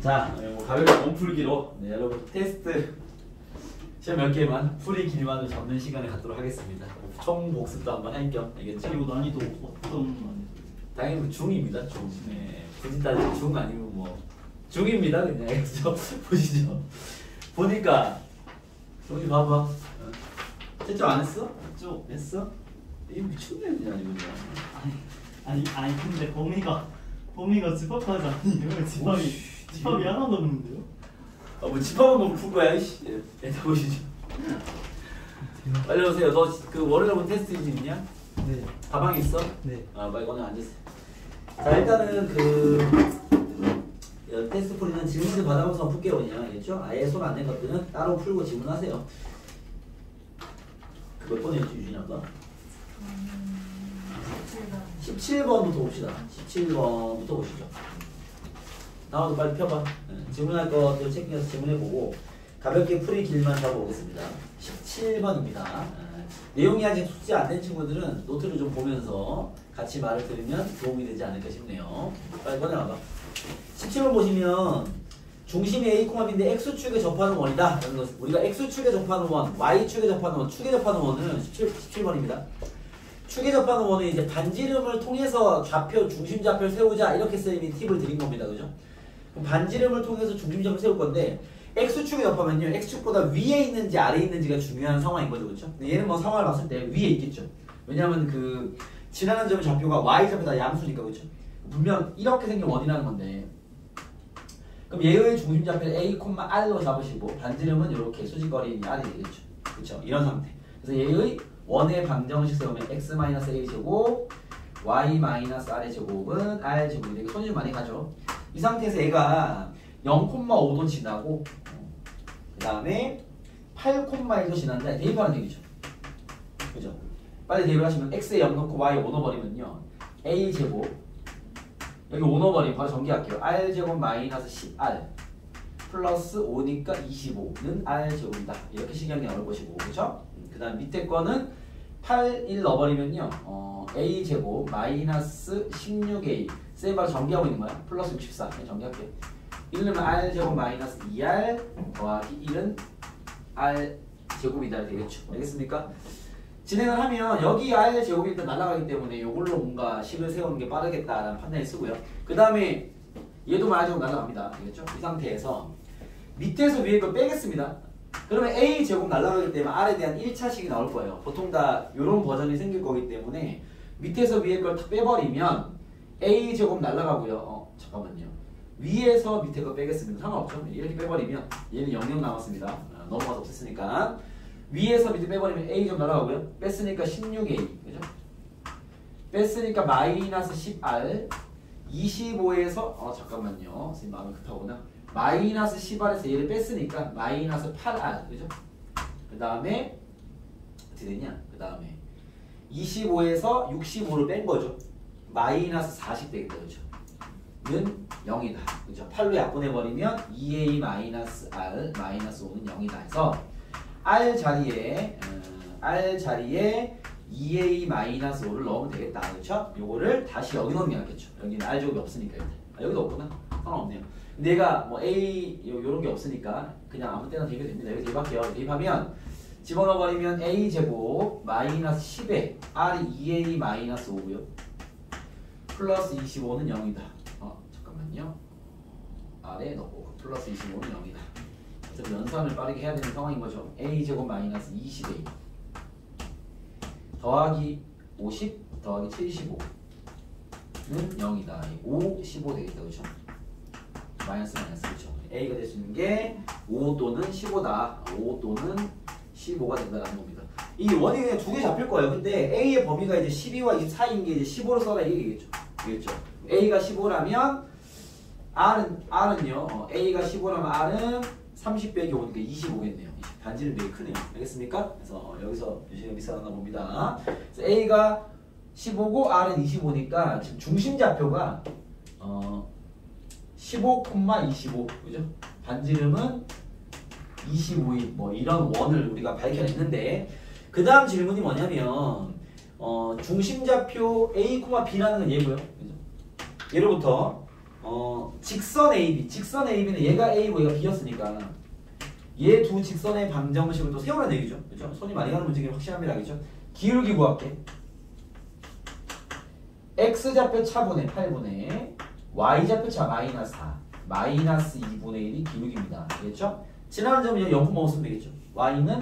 자, 뭐 가볍게 몸풀기로 네, 여러분 테스트 시험 몇 개만 풀이 길만을 잡는 시간을 갖도록 하겠습니다. 총 복습도 한번 할 겸 알겠죠? 그리고 난이도 어떤 난이도? 당연히 중입니다. 중. 네, 굳이 따지면 중 아니면 뭐 중입니다. 그냥 알겠죠? 보시죠. 보니까 여기 봐봐. 채점 안 했어? 좀 했어? 이거 미쳤네 그냥 이거 그냥. 아니 근데 범위가 집합하지 않는데요? 집합이 하나도 없는데요? 뭐 집합은 너무 푼 거야 이씨. 네, 보시죠. 빨리 오세요. 너 그 월요일 본 테스트 있냐? 네. 가방에 있어? 네. 아 빨리 오늘 앉으세요. 자 일단은 테스트 풀이는 질문을 받아보면서 풀게요 그냥 알겠죠? 아예 손 안 댄 것들은 따로 풀고 질문하세요. 그 몇 번이었지 유진이 아까? 17번부터 봅시다. 17번부터 보시죠. 나와도 빨리 펴봐. 질문할 것들 체크해서 질문해보고 가볍게 풀이 길만 잡아보겠습니다. 17번입니다. 내용이 아직 숙지 안 된 친구들은 노트를 좀 보면서 같이 말을 들으면 도움이 되지 않을까 싶네요. 빨리 꺼내와봐. 17번 보시면 중심이 A, B인데 X축에 접하는 원이다. 라는 것은 우리가 X축에 접하는 원, Y축에 접하는 원, 축에 접하는 원은 17번입니다. 축에 접하는 원은 이제 반지름을 통해서 좌표, 중심좌표를 세우자 이렇게 쌤이 팁을 드린 겁니다. 그죠? 그럼 반지름을 통해서 중심좌표를 세울 건데 X축에 접하면요. X축보다 위에 있는지 아래에 있는지가 중요한 상황인 거죠. 그렇죠? 얘는 뭐 상황을 봤을 때 위에 있겠죠. 왜냐하면 그 지나는 점의 좌표가 Y좌표 다 양수니까 그렇죠? 분명 이렇게 생긴 원이라는 건데 그럼 얘의 중심좌표를 A, R로 잡으시고 반지름은 이렇게 수직거리인 R이 되겠죠. 그렇죠? 이런 상태. 그래서 얘의 원의 방정식 세우면 x-a 제곱 y-r의 제곱은 r 제곱이 되고 손이 좀 많이 가죠. 이 상태에서 얘가 0,5도 지나고 그 다음에 8,1도 지난다. 대입하는 얘기죠. 그죠? 빨리 대입을 하시면 x에 0 넣고 y에 5 넣어버리면요 a 제곱 여기 5 넣어버리면 바로 전개할게요. r 제곱 마이너스 10r 플러스 5니까 25는 r 제곱이다. 이렇게 식양이 나올 것이고 그죠? 그 다음 밑에 거는 8, 1 넣어버리면요 a 제곱 마이너스 16a 쌤 바로 전개하고 있는 거야. 플러스 64 그냥 전개할게요. 1 넣으면 r 제곱 마이너스 2r 더하기 1은 r 제곱이다 되겠죠. 알겠습니까? 진행을 하면 여기 r 제곱이 일단 날아가기 때문에 이걸로 뭔가 식을 세우는 게 빠르겠다라는 판단을 쓰고요. 그 다음에 얘도 r 제곱 날아갑니다. 알겠죠? 이 상태에서 밑에서 위에 걸 빼겠습니다. 그러면 a 제곱 날아가기 때문에 r에 대한 1차식이 나올 거예요. 보통 다 이런 버전이 생길 거기 때문에 밑에서 위에 걸 다 빼버리면 a 제곱 날아가고요. 잠깐만요. 위에서 밑에 거 빼겠습니다. 상관없죠. 이렇게 빼버리면 얘는 0, 0 남았습니다. 넘어가서 없앴으니까 위에서 밑에 빼버리면 a 제곱 날아가고요. 뺐으니까 16a 그죠? 뺐으니까 마이너스 10r 25에서 잠깐만요. 선생님 마음이 급하구나. 마이너스 10r에서 얘를 뺐으니까 마이너스 8r 그죠? 그 다음에 어떻게 되냐? 그 다음에 25에서 65를 뺀 거죠. 마이너스 40 되겠다 그죠? 는 0이다 그죠? 8로 약분해버리면 2a 마이너스 r 마이너스 5는 0이다 해서 r 자리에 2a 마이너스 5를 넣으면 되겠다 그렇죠? 요거를 다시 여기 넣으면 낫겠죠. 여기는 r 제곱이 없으니까 여기도 없구나. 상관없네요. 내가 뭐 a 요런 게 없으니까 그냥 아무 때나 대입해도 됩니다. 여기 대입할게요. 대입하면 집어넣어버리면 a 제곱 마이너스 10에 r이 2a 마이너스 5고요. 플러스 25는 0이다. 잠깐만요. r에 넣고 플러스 25는 0이다. 어차피 연산을 빠르게 해야 되는 상황인 거죠. a 제곱 마이너스 20a 더하기 50 더하기 75는 0이다. 5, 15 되겠다. 그렇죠? 마이너스 그렇죠. a가 될 수 있는 게 5 또는 15다. 5 또는 15가 된다는 겁니다. 이 원이 그냥 두 개 잡힐 거예요. 근데 a의 범위가 이제 12와 24인 게 이제 15로 써라 이게겠죠. 되겠죠. a가 15라면 r은요. a가 15라면 r은 30 빼기 5니까 25겠네요. 반지름 되게 크네요. 알겠습니까? 그래서 여기서 유시가 비슷하나 봅니다. 그래서 a가 15고 r은 25니까 지금 중심 좌표가 15,25 그죠? 반지름은 25인 뭐 이런 원을 우리가 밝혀냈는데 그 다음 질문이 뭐냐면 중심좌표 A, B라는 건 얘고요. 그죠? 예로부터 직선 AB. 직선 AB는 얘가 A고 얘가 B였으니까 얘 두 직선의 방정식을 또 세우라는 얘기죠. 그죠? 손이 많이 가는 문제긴 확실합니다. 그죠? 기울기 구할게. X좌표 차분의 8분의 Y좌표 차 마이너스 4 마이너스 2분의 1이 기울기입니다. 알겠죠? 지나는 점은 여기 0 먹었으면 되겠죠. Y는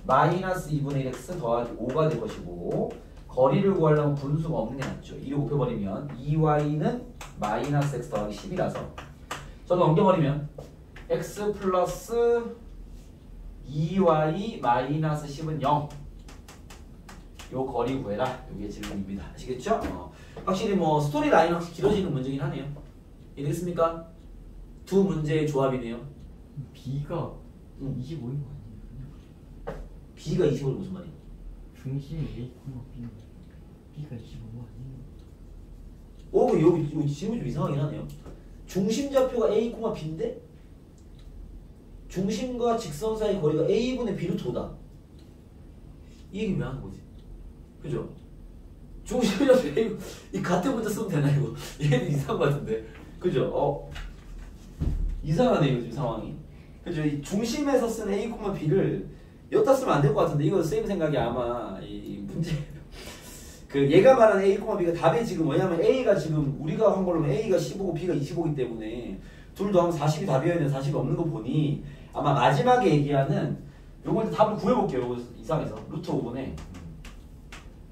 마이너스 2분의 1 X 더하기 5가 될 것이고 거리를 구하려면 분수가 없는 게 낫죠. 2를 곱해버리면 2Y는 마이너스 X 더하기 10이라서 저도 넘겨버리면 X 플러스 2Y 마이너스 10은 0. 요 거리 구해라. 이게 질문입니다. 아시겠죠? 확실히 뭐 스토리 라인 확실히 길어지는 문제긴 하네요. 이해됐습니까? 두 문제의 조합이네요. B가 25인 거 아니에요? B가 25는 무슨 말이야? 중심 A, B는 B가 25 아니에요? 여기 질문이 좀 이상하긴 하네요. 중심좌표가 A, B인데 중심과 직선 사이 거리가 A분의 B루트 5다. 이 얘기 왜 하는 거지? 그죠? 중심좌표 A, 이 같은 문자 쓰면 되나 이거? 얘는 이상한 거 같은데. 그죠? 이상하네요 지금 상황이. 그죠? 이 중심에서 쓴 A, B를 여기다 쓰면 안 될 것 같은데 이거 쌤 생각이 아마 이 문제 그 얘가 말하는 A, B가 답이 지금 뭐냐면 A가 지금 우리가 한 걸로 A가 15고 B가 25이기 때문에 둘 더하면 40이 답이어야 되는데 40이 없는 거 보니 아마 마지막에 얘기하는 요걸 답을 구해볼게요. 요거 이상해서 루트 5분에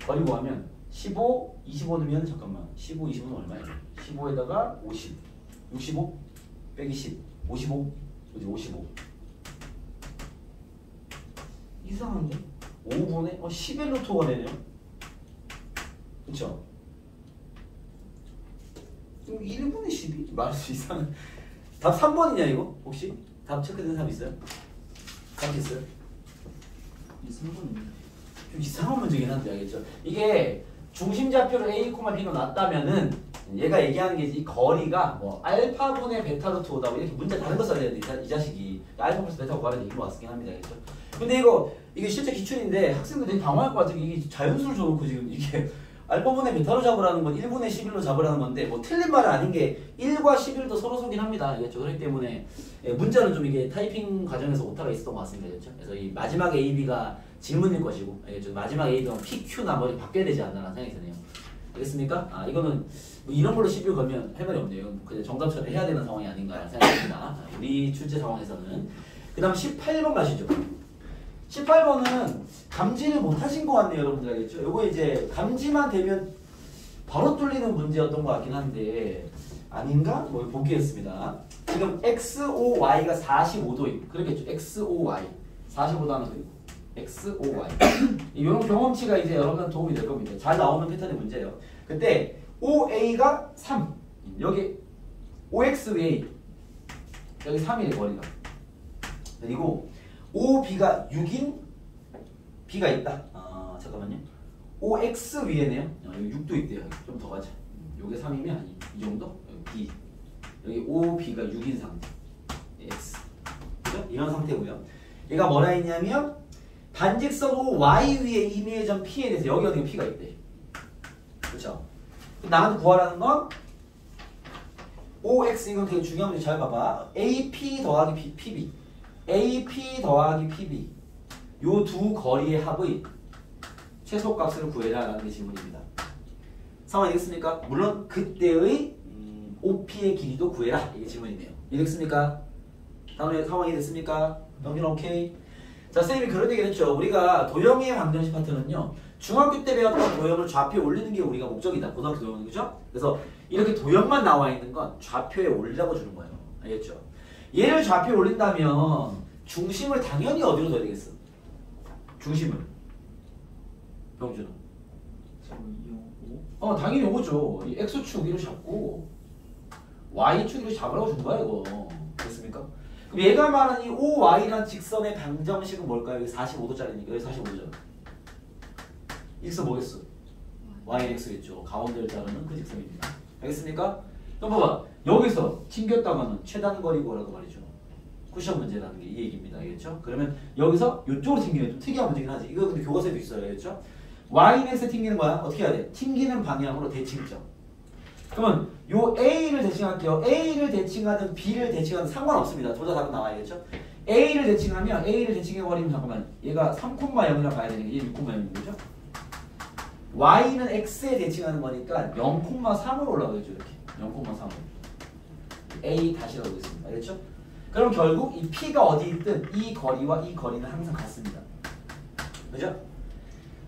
거리 구하면 15, 25 넣으면 잠깐만 15, 25는 얼마야? 15에다가 50 65 빼기 10 55 그지 55 이상한데? 5분의 11루트 5가 되네요. 그쵸? 그럼 1분의 12? 말수 이상해. 답 3번이냐 이거? 혹시? 답 체크된 사람 있어요? 답 있어요? 이 3번입니다. 좀 이상한 문제긴 한데 알겠죠? 이게 중심좌표를 A, B로 놨다면은 얘가 얘기하는 게 이 거리가 뭐 알파분의 베타 루트 5다 이렇게 문제 다른 거 써야 되는데 이 자식이 알파 플러스 베타 구하는 얘기인 것 같긴 합니다. 알겠죠? 근데 이게 실제 기출인데 학생들 되게 당황할 것 같은 게 이게 자연수를 줘놓고 지금 이게 알파분의 베타로 잡으라는 건 1분의 11로 잡으라는 건데 뭐 틀린 말은 아닌 게 1과 11도 서로 속긴 합니다. 알겠죠? 그렇기 때문에 문자는 좀 이게 타이핑 과정에서 오타가 있었던 것 같습니다. 그렇죠? 그래서 이 마지막 AB가 질문일 것이고 알겠죠? 마지막 AB가 PQ나 뭐 바뀌어야 되지 않나라는 생각이 드네요. 알겠습니까? 이거는 뭐 이런 걸로 12를 걸면 할 말이 없네요. 그냥 정답처럼 해야 되는 상황이 아닌가라는 생각이 듭니다. 우리 출제 상황에서는. 그 다음 18번 가시죠. 18번은 감지를 못하신 것 같네요. 여러분들 알겠죠? 요거 이제 감지만 되면 바로 뚫리는 문제였던 것 같긴 한데 아닌가? 뭐 보기했습니다. 지금 XOY가 45도이고 그렇겠죠? XOY 45도 하나 더 있고 XOY 이런 경험치가 이제 여러분한테 도움이 될 겁니다. 잘 나오는 패턴의 문제예요. 근데 OA가 3 여기 OXA 여기 3이래 거리가. 그리고 OB가 6인 B가 있다. 잠깐만요. OX 위에네요. 여기 6도 있대요. 좀 더 가자. 요게 3이면 아니 이 정도? 여기 B. 여기 OB가 6인 상태. X. 그죠? 이런 상태고요. 얘가 뭐라 했냐면 반직선 OY 위에 임의점 P에 대해서 여기 어디가 P가 있대. 그렇죠? 나한테 구하라는 건 OX 이건 되게 중요한 문제 잘 봐봐. AP 더하기 PB. AP 더하기 PB 요 두 거리의 합의 최소값을 구해라 라는 게 질문입니다. 상황 이해됐습니까? 물론 그때의 OP의 길이도 구해라 이게 질문이네요. 이해됐습니까? 다음에 상황 이해됐습니까? 넘기는 오케이? 자 쌤이 그런 얘기를 했죠. 우리가 도형의 방정식 파트는요 중학교 때 배웠던 도형을 좌표에 올리는 게 우리가 목적이다. 고등학교 도형은 그죠? 그래서 이렇게 도형만 나와 있는 건 좌표에 올리라고 주는 거예요. 알겠죠? 얘를 좌표에 올린다면 중심을 당연히 어디로 둬야 되겠어? 중심을 병준아 당연히 요거죠. 이 X축 위로 잡고 Y축 위로 잡으라고 준 거야 이거. 됐습니까? 그럼 얘가 말하는 이 OY라는 직선의 방정식은 뭘까요? 여기 45도짜리니까 여기 45도잖아. X가 뭐겠어? YX겠죠. 가운데를 자르는 그 직선입니다. 알겠습니까? 그럼 봐봐. 여기서 튕겼다가는 최단거리 구하라고 말이죠. 쿠션 문제라는 게 이 얘기입니다. 알겠죠? 그러면 여기서 이쪽으로 튕기면 좀 특이한 문제긴 하지. 이거 근데 교과서에도 있어요. 알겠죠? Y넷에 튕기는 거야. 어떻게 해야 돼? 튕기는 방향으로 대칭점. 그러면 요 A를 대칭할게요. A를 대칭하든 B를 대칭하든 상관없습니다. 둘 다 답은 나와야겠죠? A를 대칭해버리면 잠깐만 얘가 3,0이라 가야 되는 게 얘 6,0인 거죠? Y는 X에 대칭하는 거니까 0,3으로 올라가겠죠. 이렇게 0,3으로 A 다시라고 되겠습니다. 알겠죠? 그럼 결국 이 P가 어디 있든 이 거리와 이 거리는 항상 같습니다. 그죠?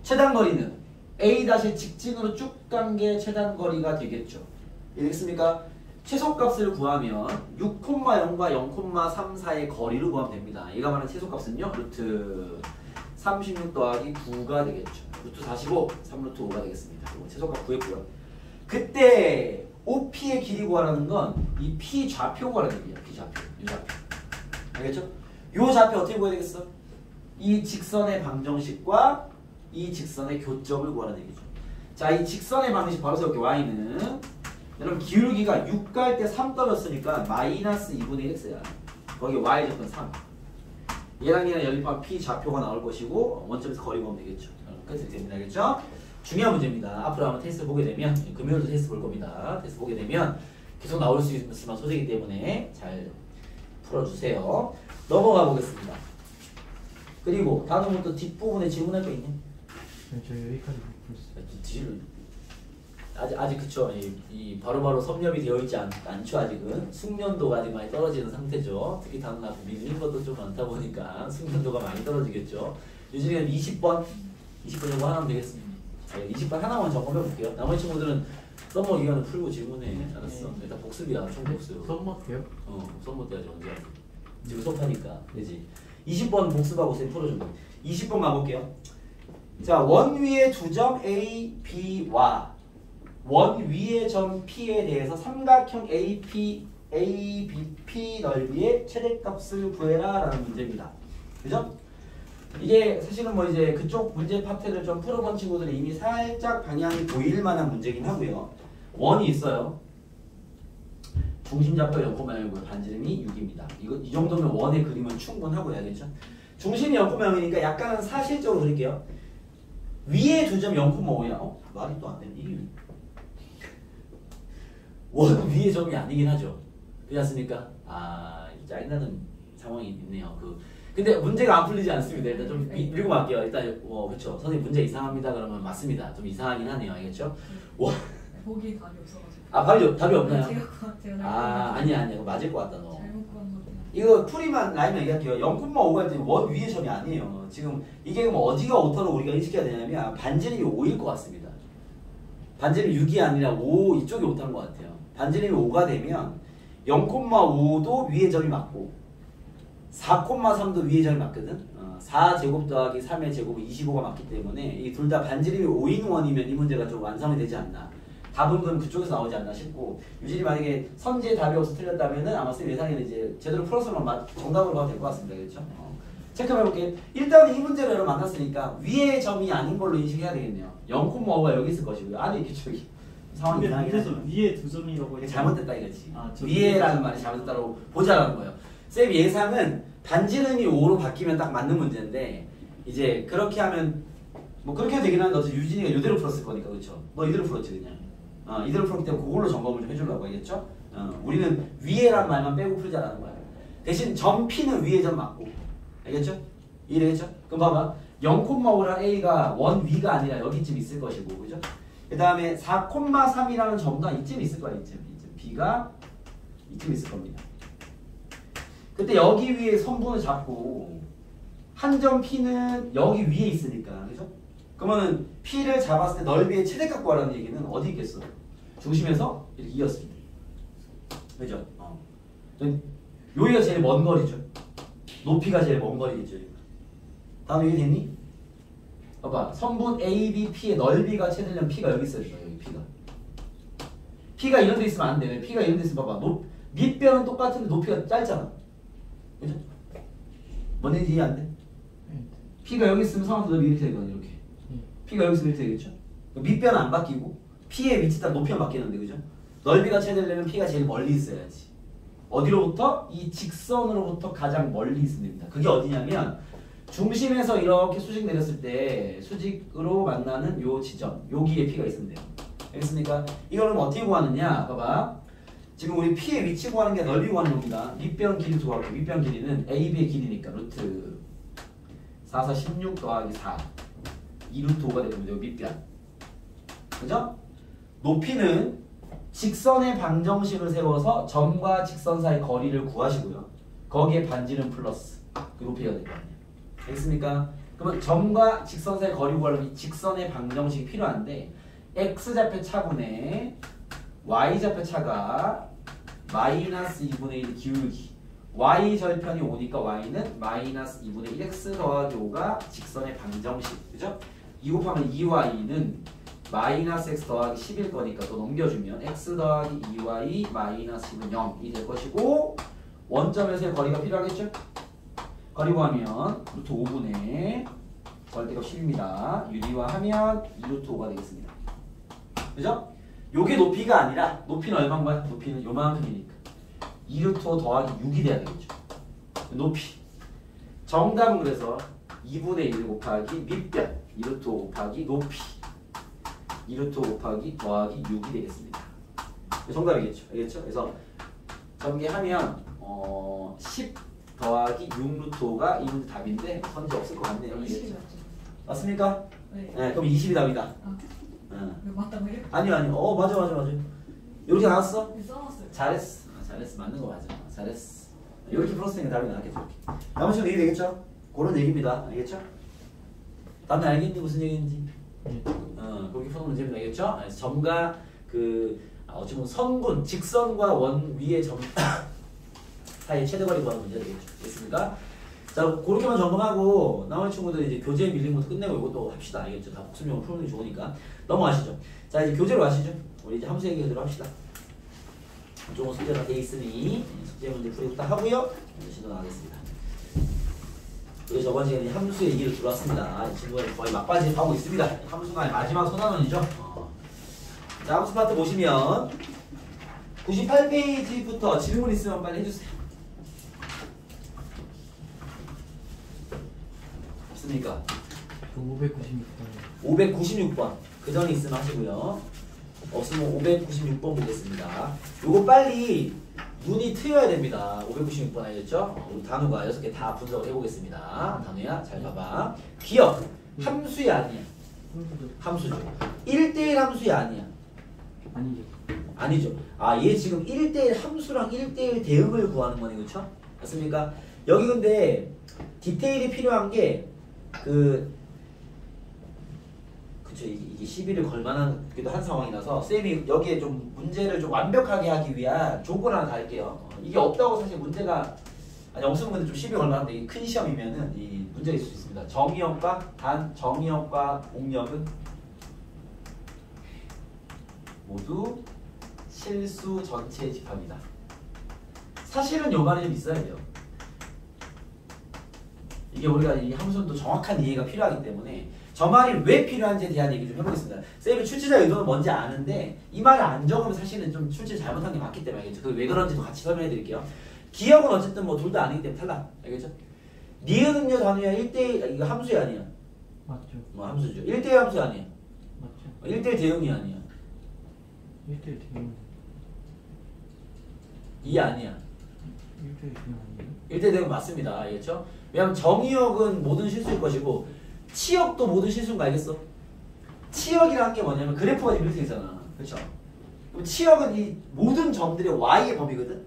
최단 거리는 A 다시 직진으로 쭉 간 게 최단 거리가 되겠죠. 이해됐습니까? 최소값을 구하면 6,0과 0,3 사이의 거리를 구하면 됩니다. 얘가 말하는 최소값은요. 루트 36 더하기 9가 되겠죠. 루트 45, 3루트 5가 되겠습니다. 그리고 최소값 구했고요. 그때 OP의 길이 구하라는 건 이 P 좌표 구하라는 얘기야. P 좌표, 이 좌표. 알겠죠? 요 좌표 어떻게 구해야 되겠어? 이 직선의 방정식과 이 직선의 교점을 구하라는 얘기죠. 자, 이 직선의 방정식 바로 세울게요. Y는 여러분 기울기가 6 갈 때 3 떨어졌으니까 마이너스 2분의 1x야. 거기 y 적분 3. 얘랑 얘랑 연립한 P 좌표가 나올 것이고 원점에서 거리 보면 되겠죠. 끝이 됩니다. 알겠죠? 중요한 문제입니다. 앞으로 한번 테스트 보게 되면 금요일도 테스트 볼 겁니다. 테스트 보게 되면 계속 나올 수 있는 소재이기 때문에 잘 풀어주세요. 넘어가 보겠습니다. 그리고 다음은 또 뒷부분에 질문할 거 있냐? 저 여기까지 못 풀었어요. 아직 그쵸. 이 바로바로 섭렵이 되어 있지 않죠. 아직은 숙련도가 아직 많이 떨어지는 상태죠. 특히 다음 날 밀린 것도 좀 많다 보니까 숙련도가 많이 떨어지겠죠. 요즘에는 20번 정도 하나면 되겠습니다. 20번 하나만 점검해 볼게요. 나머지 친구들은 썸머 기간을 풀고 질문해. 알았어. 일단 복습이야. 총 복습. 썸머게요? 썸머 때야지 언제 하지? 지금 수업하니까 되지. 20번 복습하고 쌤 풀어준다. 20번 가볼게요. 자, 원 위의 두 점 A, B와 원 위의 점 P에 대해서 삼각형 ABP 넓이의 최대값을 구해라 라는 문제입니다. 그죠? 이게 사실은 뭐 이제 그쪽 문제 파트를 좀 풀어본 친구들은 이미 살짝 방향이 보일 만한 문제긴 하고요. 원이 있어요. 중심 좌표 0,0이고요. 반지름이 6입니다. 이 정도면 원의 그림은 충분하고요. 알겠죠? 중심이 0,0이니까 약간은 사실적으로 그릴게요. 위에 두 점 0,5야. 말이 또 안 되니? 원 위에 점이 아니긴 하죠. 그렇지 않습니까? 짜증나는 상황이 있네요. 근데 문제가 안 풀리지 않습니다. 일단 좀 밀고 갈게요. 일단 그렇죠. 선생님 문제 이상합니다. 그러면 맞습니다. 좀 이상하긴 하네요. 알겠죠? 보기 답이 없어가지고. 답이 없나요? 제가 아니야. 그거 맞을 것 같다 너. 잘못 구한 것 같아요. 이거 풀이만 라인만 얘기할게요. 0,5가 될 때 원 위에 점이 아니에요. 지금 이게 뭐 어디가 5터로 우리가 인식해야 되냐면 반지름이 5일 것 같습니다. 반지름이 6이 아니라 5 이쪽이 5타는 것 같아요. 반지름이 5가 되면 0,5도 위에 점이 맞고 4,3도 위에 점이 맞거든. 4제곱 더하기 3의 제곱은 25가 맞기 때문에 이 둘 다 반지름이 5인 원이면 이 문제가 좀 완성이 되지 않나. 답은 그럼 그쪽에서 나오지 않나 싶고, 유진이 만약에 선지의 답이 없어 틀렸다면은 아마 쌤 예상에는 이제 제대로 풀었으면 정답으로 가도 될 것 같습니다. 그렇죠? 체크해볼게요. 일단 이 문제를 여러분 만났으니까 위의 점이 아닌 걸로 인식해야 되겠네요. 0,5가 여기 있을 것이고요. 아니 이렇게 저기 상황이 이상하긴 그래서 하지만 위에 두 점이라고 이게 잘못됐다 이거지. 저 위에라는 말이 잘못됐다고 보자라는 거예요. 쌤 예상은 반지름이 5로 바뀌면 딱 맞는 문제인데 이제 그렇게 하면 뭐 그렇게 해도 되긴 한데 어차피 유진이가 이대로 풀었을 거니까 그렇죠? 너 이대로 풀었지 그냥. 이대로 풀었기 때문에 그걸로 점검을 좀 해주려고 알겠죠? 우리는 위에란 말만 빼고 풀자라는 거야. 대신 점 P는 위에 점 맞고 알겠죠? 이해되겠죠? 그럼 봐봐 0,5랑 A가 원 위가 아니라 여기쯤 있을 것이고 그죠? 그 다음에 4,3이라는 점도 이쯤 있을 거야. 이쯤 B가 이쯤 있을 겁니다. 그때 여기 위에 선분을 잡고 한 점 P는 여기 위에 있으니까 그죠? 그러면 P를 잡았을 때 넓이의 최대값 구하라는 얘기는 어디 있겠어? 중심에서 이렇게 이었습니다. 그죠? 여기가 제일 먼 거리죠. 높이가 제일 먼 거리겠죠. 다음에 이해 됐니? 봐봐 선분 ABP의 넓이가 최대면 P가 여기 있어요. 여기 P가 이런 데 있으면 안 돼. P가 이런 데 있으면 봐봐 밑변은 똑같은데 높이가 짧잖아. 그죠? 뭔 얘기인지 이해 안 돼? P가 여기 있으면 상황도 넓이 이렇게 되거든요. 이렇게 P가 여기 있으면 이렇게 되겠죠? 밑변은 안 바뀌고 P의 위치 따라 높이만 바뀌는데 그죠? 넓이가 최대려면 P가 제일 멀리 있어야지. 어디로부터? 이 직선으로부터 가장 멀리 있으면 됩니다. 그게 어디냐면 중심에서 이렇게 수직 내렸을 때 수직으로 만나는 요 지점 여기에 P가 있으면 돼요. 알겠습니까? 이거는 어떻게 구하느냐? 봐봐. 지금 우리 P의 위치 구하는 게 넓이 구하는 겁니다. 밑변 길이 구하고 밑변 길이는 AB의 길이니까 루트 4, 4, 16 더하기 4 2 루트 5가 되는 밑변. 그죠? 높이는 직선의 방정식을 세워서 점과 직선 사이 거리를 구하시고요. 거기에 반지름 플러스 그 높이가 될 거 아니에요. 알겠습니까? 그러면 점과 직선 사이 거리 구하려면 이 직선의 방정식이 필요한데 x좌표 차분의 y좌표 차가 마이너스 2분의 1 기울기 y절편이 5니까 y는 마이너스 2분의 1x 더하기 5가 직선의 방정식 그죠? 2 곱하면 2y는 마이너스 x 더하기 10일 거니까 또 넘겨주면 x 더하기 2y 마이너스 10은 0이 될 것이고 원점에서의 거리가 필요하겠죠? 거리 구하면 루트 5분의 절대값 10입니다. 유리화하면 2루트 5가 되겠습니다. 그죠? 요게 높이가 아니라 높이는 얼마인가요? 높이는 요만큼이니까 2루트 5 더하기 6이 돼야 되겠죠. 높이 정답은 그래서 2분의 1 곱하기 밑변 2루트 5 곱하기 높이 2루트 5 곱하기 더하기 6이 되겠습니다. 정답이겠죠. 알겠죠? 그래서 전개하면 10 더하기 6루트 5가 이 문제 답인데 선지 없을 것 같네요. 20이 맞습니까? 네. 네, 그럼 20이 답이다. 아, 응. 이거 맞다고 해요? 아니요. 맞아. 이렇게 나왔어? 네, 써놨어요. 잘했어. 맞는 거 맞아. 잘했어. 이렇게 풀었으니까 답이 나왔겠죠. 다음 시간 얘기 되겠죠? 그런 얘기입니다. 알겠죠? 다음에 알겠니? 무슨 얘기인지? 그렇게 푸는 문제입니다. 알겠죠? 그래서 점과 어찌 보면 선분, 직선과 원 위의 점 사이의 최대거리 구하는 문제가 되겠죠. 됐습니까? 자, 그렇게만 점검하고 나머지 친구들 이제 교재 밀린 것도 끝내고 이것도 합시다. 알겠죠? 다 복습용으로 푸는 게 좋으니까 넘어가시죠. 자, 이제 교재로 가시죠. 우리 이제 함수 얘기를 합시다. 조금 숙제가 돼 있으니 숙제 문제 풀이부터 하고요. 신호 나가겠습니다. 우리 저번 시간에 함수 얘기를 들어왔습니다. 이 친구가 거의 막바지 하고 있습니다. 함수가 마지막 소단원이죠. 자, 함수 파트 보시면 98페이지부터 질문 있으면 빨리 해주세요. 없습니까? 596번 596번 그 전에 있으면 하시고요. 없으면 596번 보겠습니다. 요거 빨리 눈이 트여야 됩니다. 596번 알겠죠? 우리 단우가 6개 다 분석을 해보겠습니다. 단우야 잘 봐봐. 기억 함수야 아니야? 함수죠. 1대1 함수야 아니야? 아니죠. 얘 지금 1대1 함수랑 1대1 대응을 구하는 거네. 그렇죠? 맞습니까? 여기 근데 디테일이 필요한 게 그쵸, 이게 시비를 걸만하기도 한 상황이라서 쌤이 여기에 좀 문제를 좀 완벽하게 하기 위한 조건 하나 달게요. 이게 없다고 사실 문제가 없으면 근데 좀 시비 걸만한데 이게 큰 시험이면은 이 문제가 있을 수 있습니다. 정의역과 정의역과 옥역은 모두 실수 전체 집합이다. 사실은 요 말이 좀 있어야 돼요. 이게 우리가 이 함수는 또 정확한 이해가 필요하기 때문에 저 말이 왜 필요한지에 대한 얘기 좀 해보겠습니다. 쌤이 출제자 의도는 뭔지 아는데 이 말을 안 적으면 사실은 좀 출제 잘못한 게 맞기 때문에 알겠죠? 그 왜 그런지도 같이 설명해 드릴게요. 기억은 어쨌든 뭐 둘 다 아니기 때문에 탈락. 알겠죠? 니은은요 단위야 1대1 이거 함수야 아니야? 맞죠. 뭐 함수죠. 1대1 함수 아니야? 맞죠. 1대1 대응이 아니야? 1대1 대응 이 아니야? 1대1 대응 아니에요? 1대1 대응 맞습니다. 알겠죠? 왜냐면 정의역은 모든 실수일 것이고 치역도 모든 실수인 거 알겠어? 치역이라는 게 뭐냐면 그래프가 지금 이렇게 되잖아. 그렇죠? 그럼 치역은 이 모든 점들의 y의 범위거든?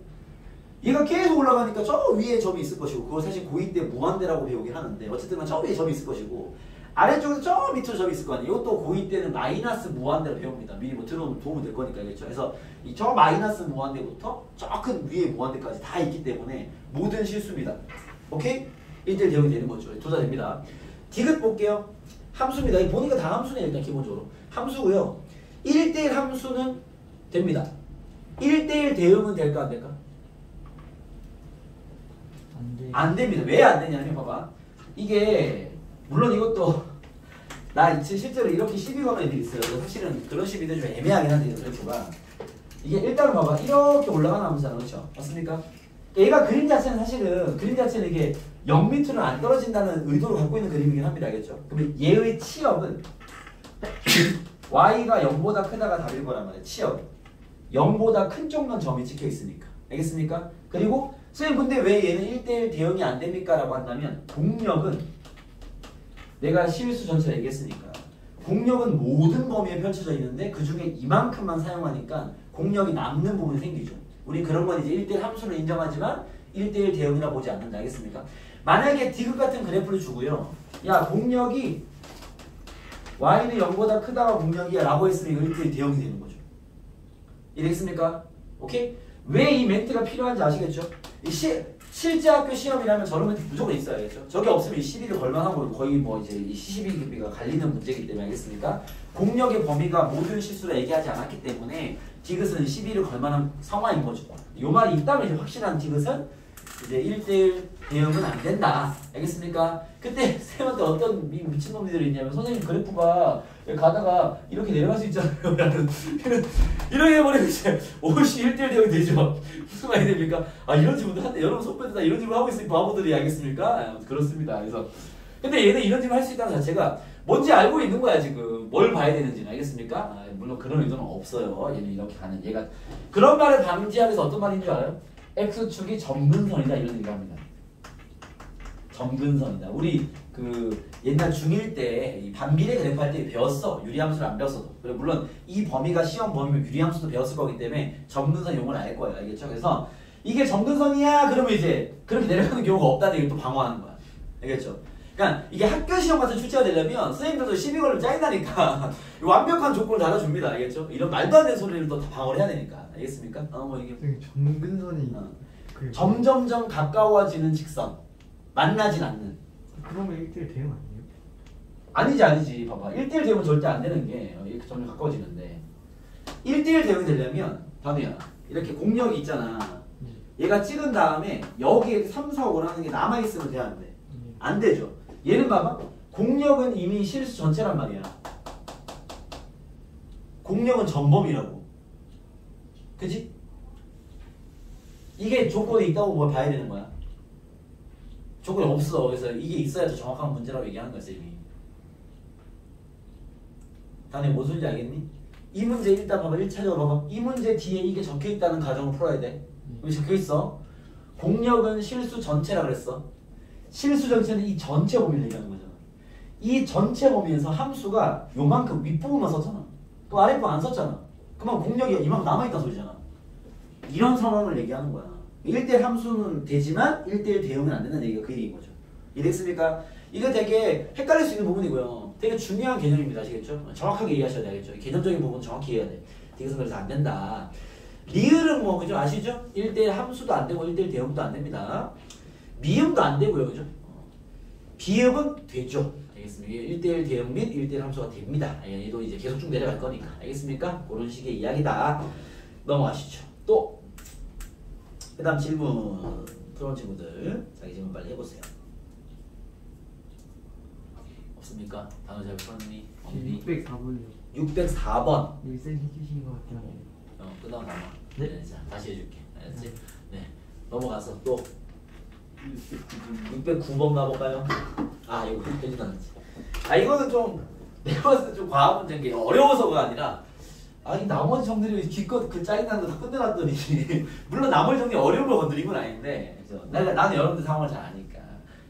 얘가 계속 올라가니까 저 위에 점이 있을 것이고 그거 사실 고2 때 무한대라고 배우긴 하는데 어쨌든 저 위에 점이 있을 것이고 아래쪽에서 저 밑으로 점이 있을 거 아니에요. 이것도 고2 때는 마이너스 무한대로 배웁니다. 미리 뭐 들어오면 도움이 될 거니까 알겠죠? 그래서 이 저 마이너스 무한대부터 저 큰 위에 무한대까지 다 있기 때문에 모든 실수입니다. 오케이? 1대1 대응이 되는 거죠. 둘 다 됩니다. 디귿 볼게요. 함수입니다. 이 보니까 다 함수네 일단 기본적으로. 함수고요. 1대1 함수는 됩니다. 1대1 대응은 될까 안 될까? 안 됩니다. 왜 안 되냐면 봐봐. 이게 물론 이것도 나 실제로 이렇게 시비 거는 애들이 있어요. 사실은 그런 시비도 좀 애매하긴 한데 그래프가 이게 일단은 봐봐. 이렇게 올라가는 함수잖아. 그렇죠? 맞습니까? 얘가 그림 자체는 사실은 이게 0m는 안 떨어진다는 의도를 갖고 있는 그림이긴 합니다. 알겠죠? 그러면 얘의 치역은 y가 0보다 크다가 답일 거란 말이야. 치역 0보다 큰 쪽만 점이 찍혀 있으니까. 알겠습니까? 그리고 선생님 근데 왜 얘는 1대1 대응이 안 됩니까? 라고 한다면 공력은 내가 실수 전체를 얘기했으니까 공력은 모든 범위에 펼쳐져 있는데 그 중에 이만큼만 사용하니까 공력이 남는 부분이 생기죠. 우리 그런 건 이제 1대1 함수를 인정하지만 1대1 대응이라 보지 않는다. 알겠습니까? 만약에 디귿 같은 그래프를 주고요. 야 공력이 y는 0보다 크다가 공력이야 라고 했으면 이거 1대1 대응이 되는 거죠. 이해됐습니까? 오케이? 왜 이 멘트가 필요한지 아시겠죠? 실제 학교 시험이라면 저런 멘트 무조건 있어야겠죠. 저게 없으면 이 시비를 걸만하고 거의 뭐 이제 이 시비가 갈리는 문제이기 때문에. 알겠습니까? 공력의 범위가 모든 실수를 얘기하지 않았기 때문에 디귿은 시비를 걸만한 상황인 거죠. 요 말이 있다면 이제 확실한 디귿은 이제 1대1 대응은 안 된다. 알겠습니까? 그때 쌤한테 어떤 미친놈들이 있냐면 선생님 그래프가 가다가 이렇게 내려갈 수 있잖아요. 이렇게 해버리면 이제 오씨 1대1 대응이 되죠. 무슨 말이 됩니까? 아 이런 질문도 한데 여러분 선배들 다 이런 질문 하고 있으니 바보들이. 알겠습니까? 그렇습니다. 그래서 근데 얘는 이런 질문 할 수 있다는 자체가 뭔지 알고 있는 거야 지금. 뭘 봐야 되는지는. 알겠습니까? 아, 물론 그런 의도는 없어요. 얘는 이렇게 가는 얘가 그런 말을 방지하면서 어떤 말인 줄 알아요? X축이 점근선이다 이런 얘기를 합니다. 점근선이다. 우리 그 옛날 중1 때 이 반비례 그래프 할 때 배웠어. 유리함수를 안 배웠어도. 그리고 물론 이 범위가 시험 범위면 유리함수도 배웠을 거기 때문에 점근선 용어를 알 거예요. 알겠죠? 그래서 이게 점근선이야 그러면 이제 그렇게 내려가는 경우가 없다는 얘기를 또 방어하는 거야. 알겠죠? 그러니까 이게 학교 시험 같은 출제가 되려면 선생님들도 시비 걸리면 짜증나니까 완벽한 조건을 달아줍니다. 알겠죠? 이런 말도 안 되는 소리를 또 다 방어를 해야 되니까. 알겠습니까? 뭐 이게 점근선이 점점점 가까워지는 직선. 만나진 않는. 그러면 1대1 대응 아니에요? 아니지. 봐봐. 1대1 대응은 절대 안 되는 게 이렇게 점점 가까워지는데 1대1 대응이 되려면 단우야 이렇게 공력이 있잖아. 얘가 찍은 다음에 여기에 3, 4, 5라는 게 남아있으면 돼야 안 돼? 안 되죠. 얘는 봐봐. 공력은 이미 실수 전체란 말이야. 공력은 전범이라고. 그치? 이게 조건이 있다고 뭘 봐야 되는 거야? 조건이 없어. 그래서 이게 있어야 더 정확한 문제라고 얘기하는 거야, 쌤이. 다음에 무슨 소리인지 알겠니? 이 문제 일단 봐봐. 1차적으로 봐봐. 이 문제 뒤에 이게 적혀있다는 가정을 풀어야 돼. 여기 적혀있어. 공력은 실수 전체라 그랬어. 실수 전체는 이 전체 범위를 얘기하는 거잖아. 이 전체 범위에서 함수가 요만큼 윗부분만 썼잖아. 그 아랫부분 안 썼잖아. 그만 공력이 이만큼 남아있다는 소리잖아. 이런 상황을 얘기하는 거야. 1대1 함수는 되지만 1대1 대응은 안 된다는 얘기가 그 얘기인 거죠. 이해됐습니까? 이거 되게 헷갈릴 수 있는 부분이고요. 되게 중요한 개념입니다. 아시겠죠? 정확하게 이해하셔야 되겠죠. 개념적인 부분 정확히 이해해야 돼. 디귿은 그래서 안 된다. 리을은 뭐 그죠? 아시죠? 1대1 함수도 안 되고 1대1 대응도 안 됩니다. 미음도 안 되고요. 그죠? 비음은 되죠. 알겠습니까? 1대1 대응 및 1대1 함수가 됩니다. 얘도 이제 계속 쭉 내려갈 거니까. 알겠습니까? 그런 식의 이야기다. 넘어가시죠. 또 그 다음 질문 들어온 친구들 자기 질문 빨리 해보세요. 없습니까? 단어 잘 풀었니? 없니? 604번이요. 604번. 일생 해주신 것 같긴 한데. 끝나고 남아. 네? 자, 다시 해줄게. 알았지? 네. 넘어가서 또 609번 가볼까요? 아 이거 해주다 않지. 아 이거는 좀 내가 봤을 때 좀 과학 문제인 게 어려워서가 아니라 아니 나머지 정들이 기껏 그 짜증나는 거 다 끝내놨더니 물론 나머지 정들이 어려운 걸 건드린 건 아닌데 그래서 나는 여러분들 상황을 잘 아니까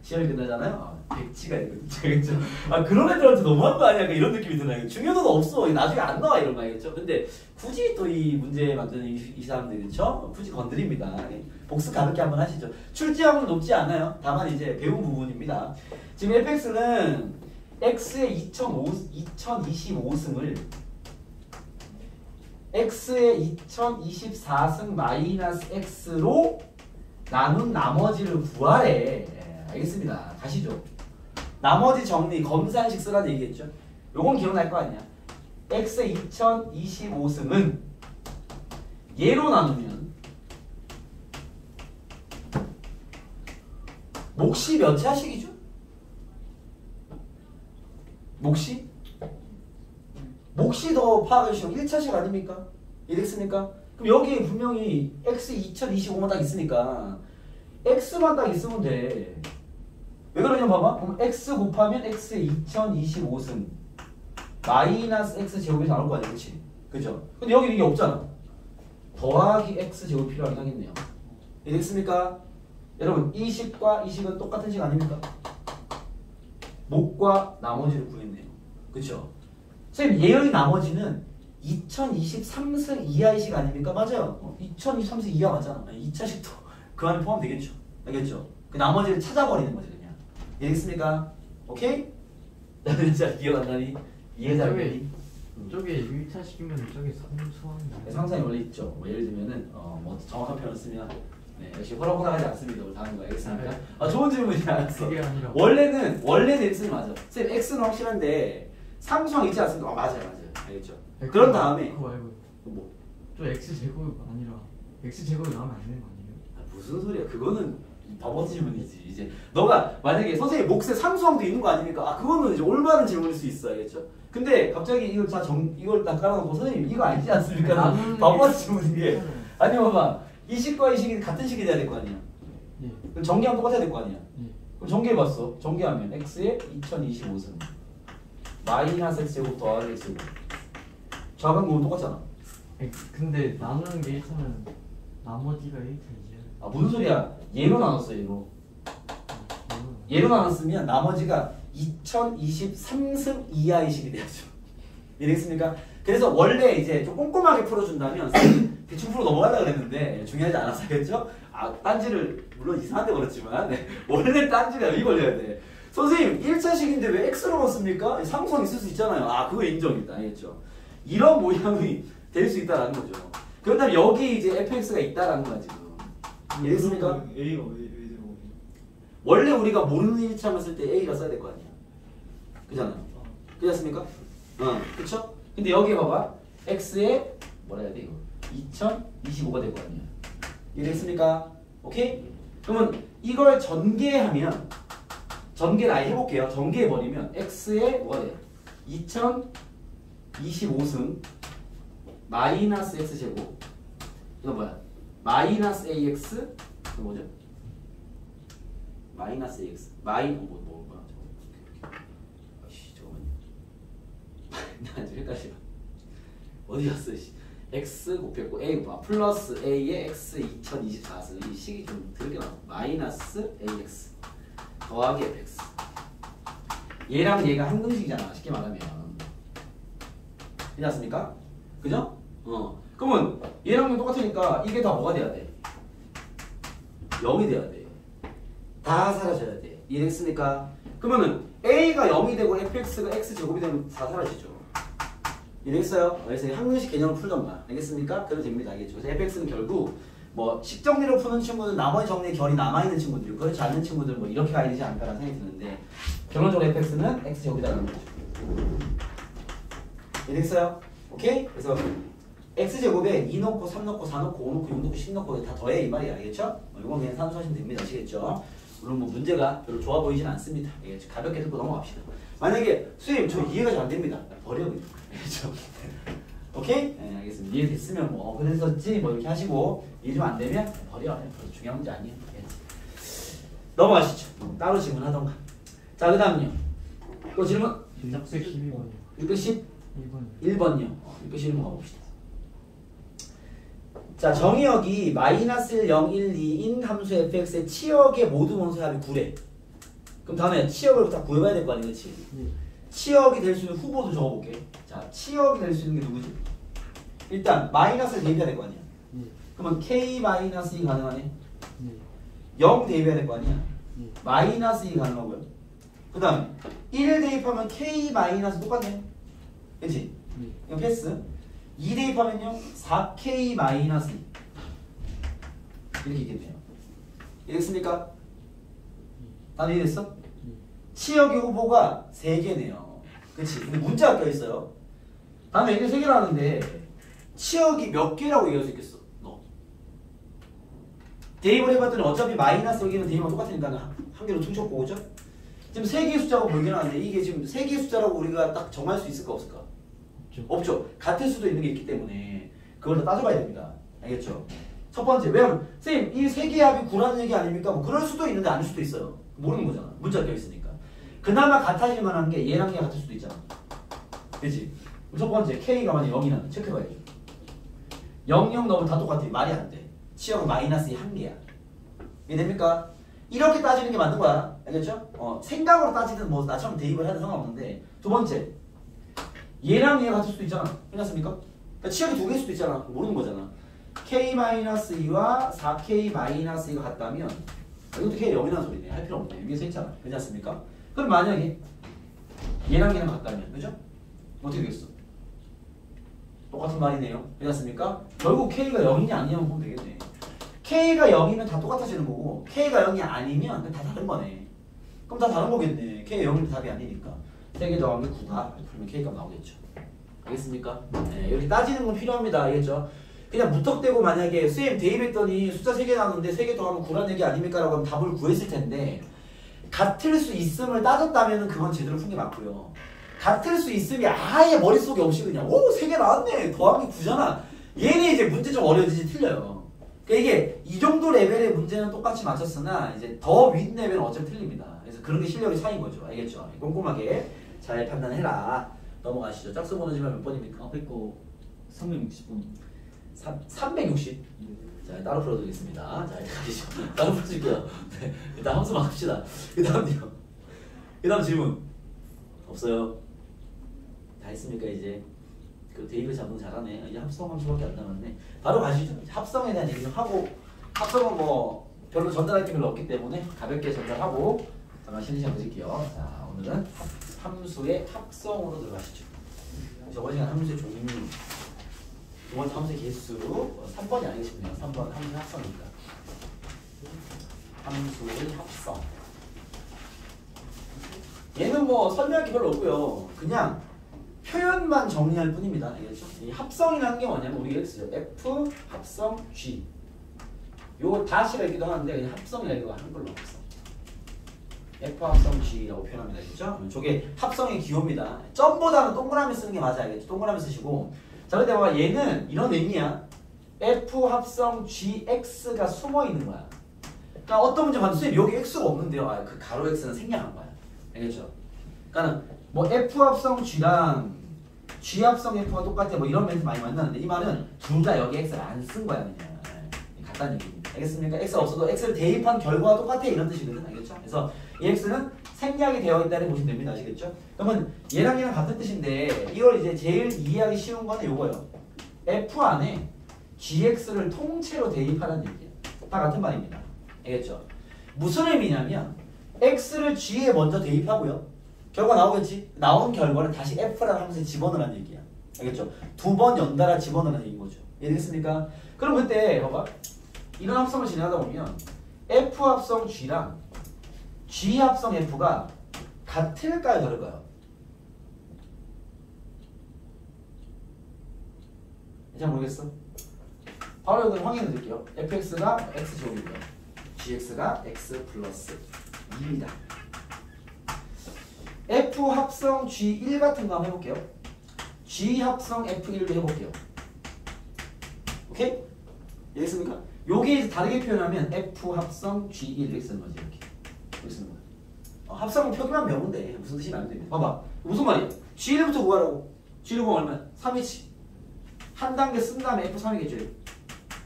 시험이 끝나잖아요. 백치가 있거든. 그렇죠? 아 그런 애들한테 너무한 거 아니야? 이런 느낌이 드나요? 중요도도 없어. 나중에 안 나와 이런 거 알겠죠? 근데 굳이 또 이 문제 만드는 이 사람들이 그렇죠? 굳이 건드립니다. 복습 가볍게 한번 하시죠. 출제하면 높지 않아요. 다만 이제 배운 부분입니다. 지금 fx는 x의 2025승을 x의 2024승 마이너스 x로 나눈 나머지를 구하래. 알겠습니다. 가시죠. 나머지 정리 검산식 쓰라는 얘기겠죠. 요건 기억날 거 아니야. x의 2025승은 얘로 나누면 몫이 몇 차식이죠? 몫이? 몫이 더 파악하기 쉬워. 1차식 아닙니까? 이랬습니까? 그럼 여기에 분명히 x 2025만 딱 있으니까 x만 딱 있으면 돼. 왜 그러냐 봐봐. 그럼 x 곱하면 x의 2025승 마이너스 x 제곱이 나올 거 아니야, 그치? 그죠? 근데 여기 이게 없잖아. 더하기 x 제곱 필요하긴 하겠네요. 이해됐습니까? 여러분 이 식과 이 식은 똑같은 식 아닙니까? 목과 나머지를 구했네요. 그쵸? 선생님 예의 나머지는 2023승 이하의 식 아닙니까? 맞아요. 2023승 이하 맞잖아. 2차식도 그 안에 포함되겠죠. 알겠죠? 그 나머지를 찾아버리는 거지 그냥. 이해됐습니까? 오케이? 진짜 기억 안 나니? 이해 잘 되니? 저게 1차식이면 저게 상수하는 상상이 원래 있죠. 뭐 예를 들면은 뭐 정확한 표현을 쓰면 네, 역시 호락호락하지 않습니다. 우리 다른 거 알겠습니까? 네. 좋은 질문이야. 알았어. 그게 아니라 원래는 X는 맞아. 쌤 X는 확실한데 상수항 있지 않습니까? 맞아요. 알겠죠? 그런 다음에 그거 말고 뭐? 저 x 제곱이 아니라 x 제곱이 나오면 안 되는 거 아니에요? 무슨 소리야? 그거는 바보 질문이지. 이제 너가 만약에 선생님 몫에 상수항도 있는 거 아닙니까? 그거는 이제 올바른 질문일 수 있어. 알겠죠? 근데 갑자기 이걸 이걸 딱 깔아놓고 선생님 이거 아니지 않습니까? 바보 질문인 게 아니 봐봐. 이 식과 이 식이 같은 식이 돼야 될 거 아니야. 예. 그럼 전개하면 똑같아야 될 거 아니야. 예. 그럼 전개해봤어. 전개하면 x에 2025승 마이너스 x 제곱 더하기 x 제곱 좌변 구분 똑같잖아. 근데 나누는 게 1차면 나머지가 1차이죠. 무슨 소리야. 얘로 나눴어 얘로. 얘로 나눴으면 나머지가 2023승 이하의 식이 돼야죠. 이해됐습니까? 그래서 원래 이제 좀 꼼꼼하게 풀어준다면 대충 풀어 넘어가려고 했는데 중요하지 않았어야겠죠? 딴지를 물론 이상한데 그렇지만 원래 딴지가 여기 걸려야 돼. 선생님 1차식인데 왜 x로 넣습니까? 상수항 있을 수 있잖아요. 그거 인정입니다. 알겠죠? 이런 모양이 될 수 있다라는 거죠. 그렇다면 여기 이제 fx가 있다라는 거야 지금. 이해됐습니까? A가 왜 제곱이? 원래 우리가 모르는 1차만 쓸 때 a가 써야 될 거 아니야. 그잖아요. 그렇지 않습니까? 그쵸? 근데 여기 봐봐. x에 뭐라 해야 돼 이거? 2025가 될 거 아니야. 이해됐습니까? 오케이? 그러면 이걸 전개하면 전개를 아예 해볼게요. 전개해버리면 x에 뭐가 돼요? 2025승 마이너스 x제곱 이거 뭐야? 마이너스 ax 이거 뭐죠? 마이너스 ax 뭐야? 아씨 잠깐만요. 나 좀 헷갈려. 어디 갔어? x 곱했고 a 플러스 a의 x 2024승 이 식이 좀 들게 나와. 마이너스 ax 더하기 fx 얘랑 얘가 한 근식이잖아. 쉽게 말하면 그렇지 않습니까? 그죠? 그러면 얘랑 똑같으니까 이게 다 뭐가 돼야 돼? 0이 돼야 돼. 다 사라져야 돼. 이해됐습니까? 그러면은 a가 0이 되고 fx가 x제곱이 되면 다 사라지죠. 이해됐어요? 그래서 항근식 개념을 풀던가. 알겠습니까? 그래도 됩니다. 알겠죠? 그래서 fx는 결국 뭐 식정리로 푸는 친구는 나머지 정리의 결이 남아있는 친구들이고 그렇지 않은 친구들은 뭐 이렇게 가야 되지 않을까라는 생각이 드는데 결론적으로 fx는 x제곱이라는 거죠. 이해됐어요? 오케이? 그래서 x제곱에 2 넣고 3 넣고 4 넣고 5 넣고 6 넣고 10 넣고 다 더해 이 말이야. 알겠죠? 이건 그냥 산수하시면 됩니다. 아시겠죠? 물론 뭐 문제가 별로 좋아 보이진 않습니다. 알겠죠? 가볍게 듣고 넘어갑시다. 만약에 선생님 저 이해가 잘 안 됩니다. 버려 그냥. 알겠죠? 오케이? 네, 알겠습니다. 이해됐으면 뭐 그랬었지 뭐 이렇게 하시고 이해 좀 안 되면 버려. 중요한 문제 아니에요. 알겠지? 넘어가시죠. 따로 질문하던가. 자, 그 다음요. 또 질문? 612번이요. 610? 1번이요. 1번요. 611번 가봅시다. 자, 정의역이 마이너스 1, 0, 1, 2인 함수 fx의 치역의 모든 원소의 합이 9래. 그럼 다음에 치역을 다 구해봐야 될 거 아니야, 그렇지? 예. 치역이 될 수 있는 후보도 적어볼게. 자, 치역이 될 수 있는 게 누구지? 일단 마이너스를 대입해야 될 거 아니야. 예. 그러면 k 마이너스 2 가능하네? 예. 0 대입해야 될 거 아니야. 예. 마이너스 2 가능하고요. 그 다음에 1 대입하면 k 마이너스 똑같네. 그치? 예. 이거 패스. 2 대입하면요 4k 마이너스 2 이렇게 있겠네요. 이해됐습니까? 다 이해됐어? 예. 치역의 후보가 3개네요. 그치? 근데 문자가 껴있어요. 다음에 이게 3개라는데 치역이 몇 개라고 얘기할 수 있겠어? 너 대입을 해봤더니 어차피 마이너스 여기는 대입은 똑같으니까 한 개로 퉁쳤고 그죠? 지금 3개의 숫자가 보이긴 하는데 이게 지금 3개의 숫자라고 우리가 딱 정할 수 있을까 없을까? 없죠. 같을 수도 있는 게 있기 때문에 그걸 다 따져봐야 됩니다. 알겠죠? 첫 번째, 왜냐면 선생님 이 3개의 합이 9라는 얘기 아닙니까? 뭐 그럴 수도 있는데 아닐 수도 있어요. 모르는 거잖아. 문자 껴있으니까. 그나마 같아질 만한 게 얘랑 얘가 같을 수도 있잖아. 그치? 첫 번째 K가 만약 0이라면 체크해봐야죠. 0, 0 넣으면 다 똑같아. 말이 안 돼. 치역은 마이너스 1개야. 이해됩니까? 이렇게 따지는 게 맞는 거야. 알겠죠? 생각으로 따지든 뭐 나처럼 대입을 해도 상관없는데 두 번째 얘랑 얘가 같을 수도 있잖아. 괜찮습니까? 그러니까 치역이 두 개일 수도 있잖아. 모르는 거잖아. K-2와 4K-2가 같다면 이것도 K 0이라는 소리네. 할 필요 없네. 위에서 했잖아. 괜찮습니까? 그럼 만약에 얘랑 얘랑 같다면 그죠? 어떻게 되겠어? 똑같은 말이네요. 괜찮습니까? 결국 K가 0이냐 아니냐만 보면 되겠네. K가 0이면 다 똑같아지는 거고 K가 0이 아니면 다 다른 거네. 그럼 다 다른 거겠네. K가 0이면 답이 아니니까. 3개 더하면 9다. 그러면 K가 나오겠죠. 알겠습니까? 네, 이렇게 따지는 건 필요합니다. 알겠죠? 그냥 무턱대고 만약에 쌤 대입했더니 숫자 3개 나오는데 3개 더하면 9라는 얘기 아닙니까? 라고 하면 답을 구했을 텐데 같을 수 있음을 따졌다면 그건 제대로 푼 게 맞고요. 같을 수 있음이 아예 머릿속에 없이 그냥 3개 나왔네. 더하기 9잖아. 얘는 이제 문제 좀 어려워지지 틀려요. 그러니까 이게 이 정도 레벨의 문제는 똑같이 맞췄으나 이제 더 윗 레벨은 어차피 틀립니다. 그래서 그런 게 실력의 차이인 거죠. 알겠죠? 꼼꼼하게 잘 판단해라. 넘어가시죠. 짝수 보너지만 몇 번입니까? 앞에 거 360번. 360. 자, 따로 풀어드리겠습니다. 자, 가시죠. 따로 풀어줄게요. 네, 일단 함수만 합시다. 그 다음요. 그 다음 질문. 없어요. 다 했습니까, 이제? 그 대입을 잡는 잘하네. 이제 합성 함수밖에 안 남았네. 바로 가시죠. 합성에 대한 얘기 좀 하고, 합성은 뭐 별로 전달할 게 별로 없기 때문에 가볍게 전달하고, 잠깐 쉬는 시간 보실게요. 자, 오늘은 함수의 합성으로 들어가시죠. 저번 시간 함수의 종류. 두 번째 함수의 개수 3번이 아니겠습니다. 3번 함수의 합성입니다. 함수의 합성. 얘는 뭐 설명할 게 별로 없고요. 그냥 표현만 정리할 뿐입니다. 알겠죠? 이 합성이라는 게 뭐냐면 우리가 쓰죠. F 합성 G. 요거 다시라기도 하는데 그냥 합성이라기도 한글로 합성. F 합성 G라고 표현합니다. 알겠죠? 저게 합성의 기호입니다. 점보다는 동그라미 쓰는 게 맞아요. 알겠죠? 동그라미 쓰시고. 자, 근데 봐봐. 얘는 이런 의미야. F 합성 GX가 숨어 있는 거야. 그러니까 어떤 문제 봤는데 선생님 여기 X가 없는데요. 아, 그 가로 X는 생략한 거야. 알겠죠? 그러니까 뭐 F 합성 G랑 G 합성 F가 똑같아. 뭐 이런 멘트 많이 만나는데 이 말은 둘 다 여기 X를 안 쓴 거야 그냥. 간단한 얘기입니다. 알겠습니까? X가 없어도 X를 대입한 결과가 똑같아 이런 뜻이거든. 알겠죠? 그래서 이 X는 생략이 되어 있다는 보시면 됩니다. 아시겠죠? 그러면 얘랑 얘랑 같은 뜻인데 이걸 이제 제일 이해하기 쉬운 거는 요거예요. F 안에 GX를 통째로 대입하라는 얘기예요. 다 같은 말입니다. 알겠죠? 무슨 의미냐면 X를 G에 먼저 대입하고요. 결과 나오겠지? 나온 결과를 다시 F라는 함수에 집어넣으라는 얘기야. 알겠죠? 2번 연달아 집어넣으라는 얘기인 거죠. 이해되겠습니까? 그럼 그때 봐봐. 이런 합성을 진행하다 보면 F 합성 G랑 G 합성 F가 같을까요? 다를까요? 잘 모르겠어? 바로 이건 확인해 드릴게요. fx가 x제곱이고요. gx가 x 플러스 2입니다. f 합성 g1 같은 거 한번 해볼게요. g 합성 f1도 해볼게요. 오케이? 이해했습니까? 요게 이제 다르게 표현하면 f 합성 g1 이렇게 쓰는 거지. 이렇게 쓰는 거야. 합성은 표기만 배우면 돼. 무슨 뜻인지 알면 됩니다. 봐봐. 무슨 말이야? g1부터 구하라고. g1 구하면 얼마야? 3이지. 한 단계 쓴 다음에 F3이겠죠.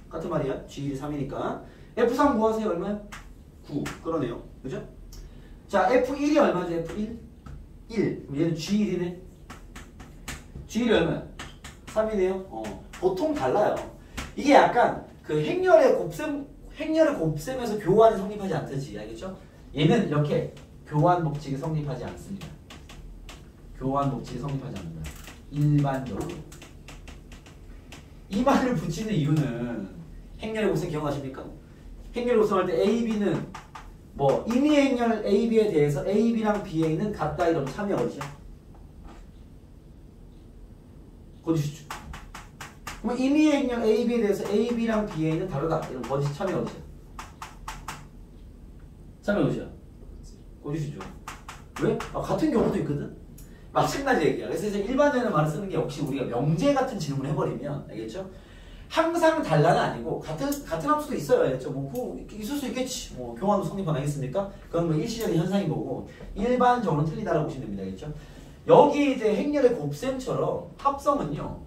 같은 말이야. G1이 3이니까. F3 구하세요. 얼마야? 9. 그러네요. 그죠? 자, F1이 얼마죠? F1? 1. 그럼 얘는 G1이네. G1이 얼마야? 3이네요. 보통 달라요. 이게 약간 그 행렬의 곱셈에서 교환이 성립하지 않듯이. 알겠죠? 얘는 이렇게 교환 법칙이 성립하지 않습니다. 교환 법칙이 성립하지 않는다. 일반적으로. 이 말을 붙이는 이유는 행렬의 곱셈 기억나십니까? 행렬의 곱셈할 때 AB는 뭐 임의의 행렬 AB에 대해서 AB랑 BA는 같다 이러면 참여 어디죠? 거짓이죠. 그럼 임의의 행렬 AB에 대해서 AB랑 BA는 다르다 이러면 거짓 참여 어디죠? 참여 어디죠? 거짓이죠. 왜? 같은 경우도 있거든? 마찬가지 얘기야. 그래서 이제 일반적인 말을 쓰는 게 역시 우리가 명제 같은 질문을 해버리면 알겠죠? 항상 달라는 아니고 같은 함수도 있어요. 알겠죠? 뭐 있을 수 있겠지. 뭐 교환도 성립하겠습니까? 그건 뭐 일시적인 현상인 거고 일반적으로는 틀리다라고 보시면 됩니다. 알겠죠? 여기 이제 행렬의 곱셈처럼 합성은요.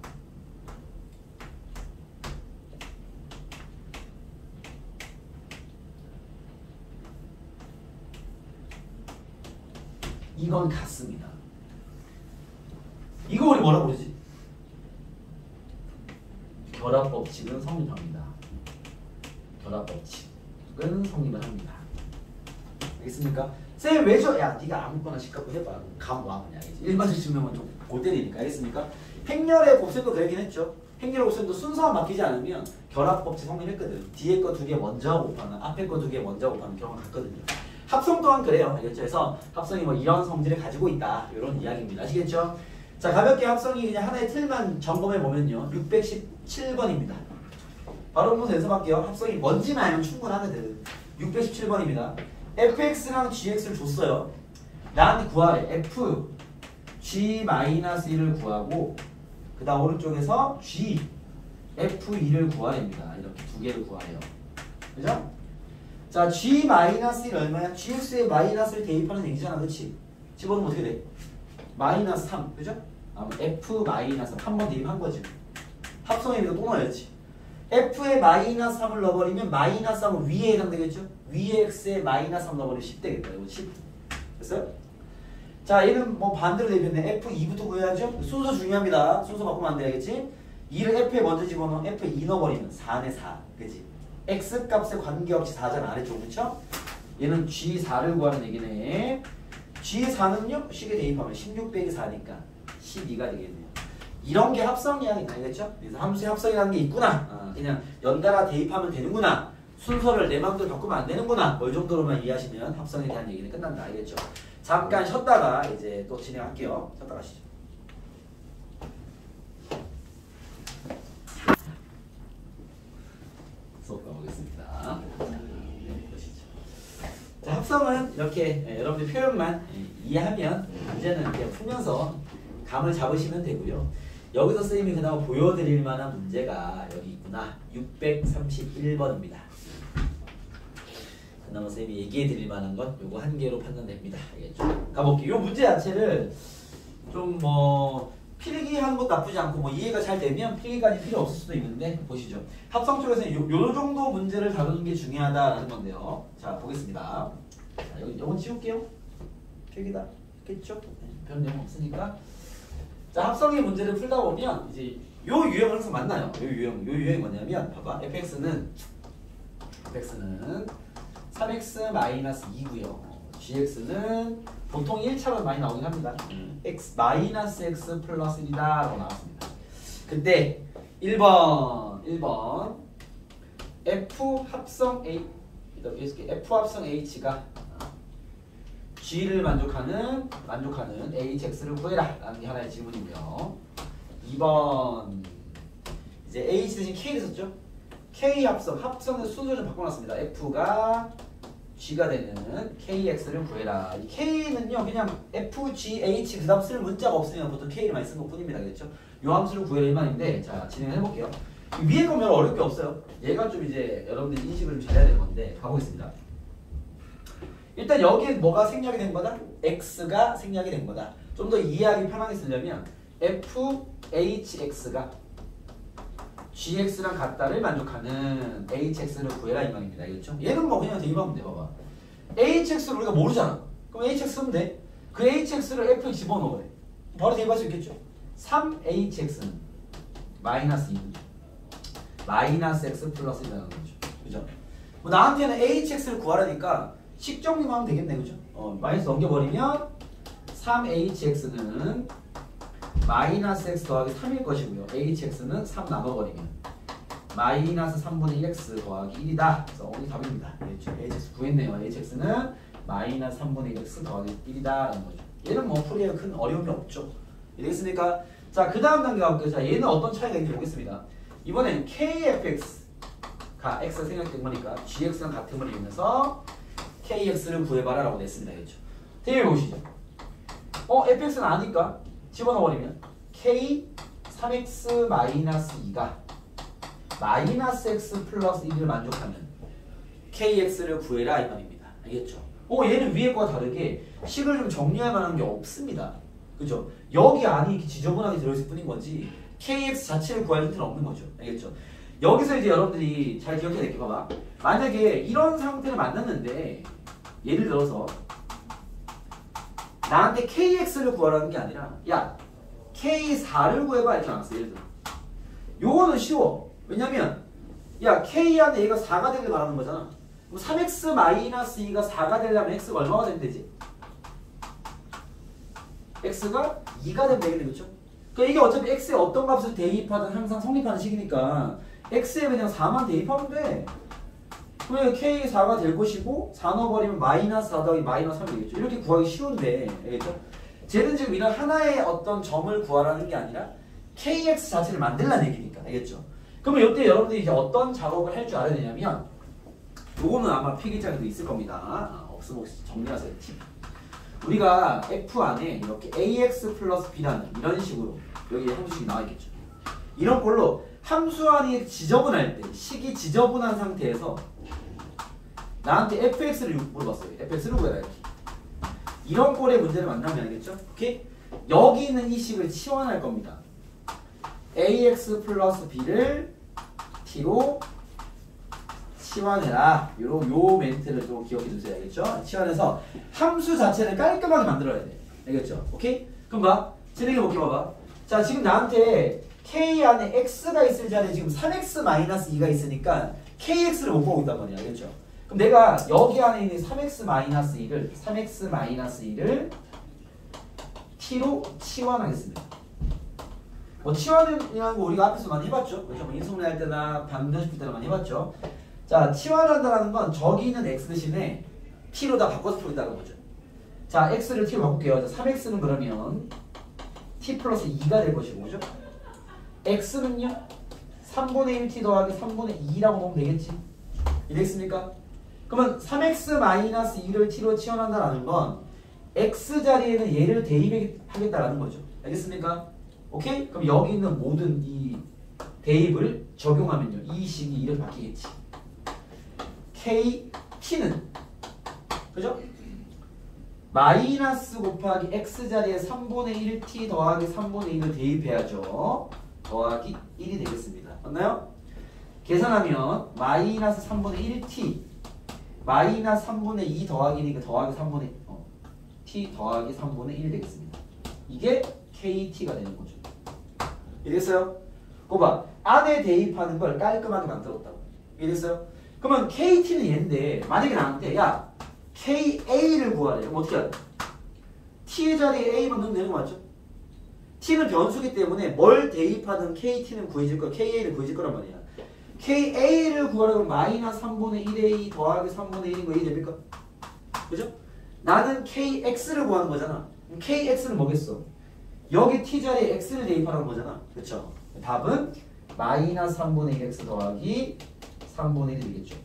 이건 같습니다. 이거 우리 뭐라고 그러지? 결합법칙은 성립합니다. 결합법칙은 성립을 합니다. 알겠습니까? 쌤 왜죠? 야 네가 아무거나 시끄럽고 해봐. 감 와 그냥. 일반적 증명은 좀 골 때리니까. 알겠습니까? 행렬의 곱셈도 그러긴 했죠. 행렬의 곱셈도 순서가 맡기지 않으면 결합법칙 성립했거든. 뒤에 거 두 개 먼저 곱하는, 앞에 거 두 개 먼저 곱하는 경우가 같거든요. 합성 또한 그래요. 알겠죠? 그래서 합성이 뭐 이런 성질을 가지고 있다. 이런 이야기입니다. 아시겠죠? 자, 가볍게 합성이 그냥 하나의 틀만 점검해 보면요. 617번입니다. 바로 한번 연습할게요. 합성이 뭔지만 알면 충분하거든. 617번입니다. fx랑 gx를 줬어요. 나한테 구하래. f g-1을 구하고 그 다음 오른쪽에서 g f2를 구하랍니다. 이렇게 두 개를 구하래요. 그죠? 자, g-1 얼마야? gx에 마이너스를 대입하는 얘기잖아. 그치? 집어넣으면 어떻게 돼? 마이너스 3. 그죠? f 마이너스 3 한 번 대입한 거지. 합성이니까 또 넣어야지. f에 마이너스 3을 넣어버리면 마이너스 3은 위에 해당되겠죠? 위에 x에 마이너스 3 넣어버리면 10 되겠다. 이거 10. 됐어요? 자, 얘는 뭐 반대로 대입했네. f2부터 구해야죠? 순서 중요합니다. 순서 바꾸면 안 되겠지? 2를 f에 먼저 집어넣어. f에 2 넣어버리면 4네 4. 그치? x 값에 관계없이 4잖아. 아래쪽. 그쵸? 얘는 g4를 구하는 얘기네. g4는요? 식에 대입하면 16 빼기 4니까 12가 되겠네요. 이런 게 합성 이야기는 알겠죠? 그래서 함수의 합성이라는 게 있구나. 그냥 연달아 대입하면 되는구나. 순서를 내 마음대로 바꾸면 안 되는구나. 뭐 이 정도로만 이해하시면 합성에 대한 얘기는 끝난다. 알겠죠? 잠깐 쉬었다가 이제 또 진행할게요. 쉬었다 가시죠. 수업 가보겠습니다. 보시죠. 자, 합성은 이렇게 여러분들 표현만 이해하면 문제는 이렇게 풀면서 감을 잡으시면 되고요. 여기서 선생님이 그나마 보여드릴 만한 문제가 여기 있구나. 631번입니다. 그나마 선생님이 얘기해 드릴 만한 건 요거 한 개로 판단됩니다. 알겠죠? 가볼게요. 요 문제 자체를 좀 뭐 필기하는 것도 나쁘지 않고 뭐 이해가 잘 되면 필기까지 필요 없을 수도 있는데 보시죠. 합성 쪽에서는 요 정도 문제를 다루는 게 중요하다라는 건데요. 자, 보겠습니다. 자, 요건 지울게요. 필기다. 겠죠? 별 내용 없으니까. 자, 합성의 문제를 풀다 보면 이제 요 유형을 항상 만나요. 요 유형이 뭐냐면 봐봐. fx는 3x-2고요. gx는 보통 1차로 많이 나오긴 합니다. x -x 플러스 1이다 라고 나왔습니다. 근데 1번 f 합성 a f 합성 h가 g를 만족하는 hx를 구해라 라는 게 하나의 질문이고요. 2번 이제 h 대신 k를 썼죠. k 합성의 순서를 좀 바꿔놨습니다. f가 g가 되는 kx를 구해라. 이 k는요 그냥 f, g, h 그 다음 쓸 문자가 없으면 보통 k를 많이 쓴 것 뿐입니다. 그렇죠? 요 함수를 구해라 이 말인데, 자 진행을 해볼게요. 위에 건 별로 어려울 게 없어요. 얘가 좀 이제 여러분들이 인식을 좀 잘해야 될 건데 가보겠습니다. 일단 여기에 뭐가 생략이 된 거다? x가 생략이 된 거다. 좀 더 이해하기 편하게 쓰려면 fhx가 gx랑 같다를 만족하는 hx를 구해라 이 말입니다. 알겠죠? 얘는 뭐 그냥 대입하면 돼. 봐봐. hx를 우리가 모르잖아. 그럼 hx 쓰면 돼. 그 hx를 f에 집어넣어야 돼. 바로 대입할 수 있겠죠? 3hx는 마이너스 2. 마이너스 x 플러스 1이라는 거죠. 그죠? 뭐 나한테는 hx를 구하라니까 식 정리만 하면 되겠네. 그죠? 마이너스 넘겨버리면 3hx는 마이너스 x 더하기 3일 것이고요. hx는 3 나눠버리면 마이너스 3분의 1x 더하기 1이다. 그래서 오늘 답입니다. 그렇죠? hx 구했네요. hx는 마이너스 3분의 1x 더하기 1이다 라는 거죠. 얘는 뭐 풀이에 큰 어려움이 없죠. 이해됐습니까? 자, 그 다음 단계 가볼게요. 자, 얘는 어떤 차이가 있는지 보겠습니다. 이번엔 kfx가 x가 생략된 거니까 gx랑 같음을 이용해서 kx를 구해봐라 라고 냈습니다. 그렇죠? 대입해 보시죠. fx는 아니까 집어넣어버리면 k 3x-2가 마이너스 x 플러스 1을 만족하는 kx를 구해라 이 말입니다. 알겠죠? 얘는 위에 거와 다르게 식을 좀 정리할 만한 게 없습니다. 그죠? 여기 안이 이렇게 지저분하게 들어있을 뿐인 거지 KX 자체를 구할 힌트는 없는 거죠. 알겠죠? 여기서 이제 여러분들이 잘 기억해야 될 게 봐봐. 만약에 이런 상태를 만났는데 예를 들어서 나한테 KX를 구하라는 게 아니라 야 K4를 구해봐 이렇게 나왔어. 예를 들어 요거는 쉬워. 왜냐면 야 K 안에 얘가 4가 되길 바라는 거잖아. 그럼 3x-2가 4가 되려면 x가 얼마가 되면 되지? x가 2가 되면 되겠네. 그렇죠? 그러니까 이게 어차피 x에 어떤 값을 대입하든 항상 성립하는 식이니까 x에 그냥 4만 대입하면 돼. 그러면 k 4가 될 것이고 4 넣어버리면 마이너스 4 더하기 마이너스 3이 되겠죠. 이렇게 구하기 쉬운데 알겠죠? 쟤는 지금 이런 하나의 어떤 점을 구하라는 게 아니라 kx 자체를 만들라는 얘기니까. 알겠죠? 그러면 이때 여러분들이 이제 어떤 작업을 할 줄 알아야 되냐면 요거는 아마 필기장에도 있을 겁니다. 없으면 혹시 정리하세요. 팁. 우리가 f 안에 이렇게 ax 플러스 b라는 이런 식으로 여기 함수식이 나와 있겠죠. 이런 걸로 함수 안이 지저분할 때 식이 지저분한 상태에서 나한테 fx를 물어봤어요. fx를 구해라 이렇게. 이런 꼴의 문제를 만나면 알겠죠? 오케이? 여기 있는 이 식을 치환할 겁니다. ax 플러스 b를 t로 치환해라. 요 멘트를 좀 기억해 두세요. 알겠죠? 치환해서 함수 자체를 깔끔하게 만들어야 돼. 알겠죠? 오케이? 그럼 봐. 진행해 볼게 봐봐. 자, 지금 나한테 k 안에 x가 있을 자리에 지금 3x-2가 있으니까 kx를 못 보고 있단 말이야. 알겠죠? 그럼 내가 여기 안에 있는 3x-2를 t로 치환하겠습니다. 뭐 치환이라는 거 우리가 앞에서 많이 해봤죠? 그렇죠? 뭐 인수분해 할 때나 방정식 때나 많이 해봤죠? 자, 치환한다는 건 저기 있는 x 대신에 t로 다 바꿔서 풀겠다는 거죠. 자, x를 t로 바꿀게요. 자, 3x는 그러면 t 플러스 2가 될 것이고, 그죠? x는요? 3분의 1t 더하기 3분의 2라고 보면 되겠지? 이랬습니까? 그러면 3x-2를 t로 치환한다는 건 x 자리에는 얘를 대입하겠다라는 거죠. 알겠습니까? 오케이? 그럼 여기 있는 모든 이 대입을 적용하면요. 이 식이 이렇게 바뀌겠지. kt는 그죠? 마이너스 곱하기 x 자리에 3분의 1t 더하기 3분의 1을 대입해야죠. 더하기 1이 되겠습니다. 맞나요? 계산하면 마이너스 3분의 1t 마이너스 3분의 2 더하기니까 더하기 3분의 t 더하기 3분의 1 되겠습니다. 이게 kt가 되는 거죠. 이해됐어요? 그거 봐. 안에 대입하는 걸 깔끔하게 만들었다고. 이해됐어요? 그러면 kt는 얘인데 만약에 나한테 야 ka를 구하래. 그럼 어떻게 해야 돼? t의 자리에 a만 넣으면 되는 거 맞죠? t는 변수기 때문에 뭘 대입하든 kt는 구해질 거야. ka를 구해질 거란 말이야. ka를 구하려면 마이너스 3분의 1a 더하기 3분의 1인 거 이해됩니까? 그죠? 나는 kx를 구하는 거잖아. 그럼 kx는 뭐겠어? 여기 t 자리에 x를 대입하라는 거잖아. 그렇죠? 답은 마이너스 3분의 1x 더하기 3분의 1이 되겠죠.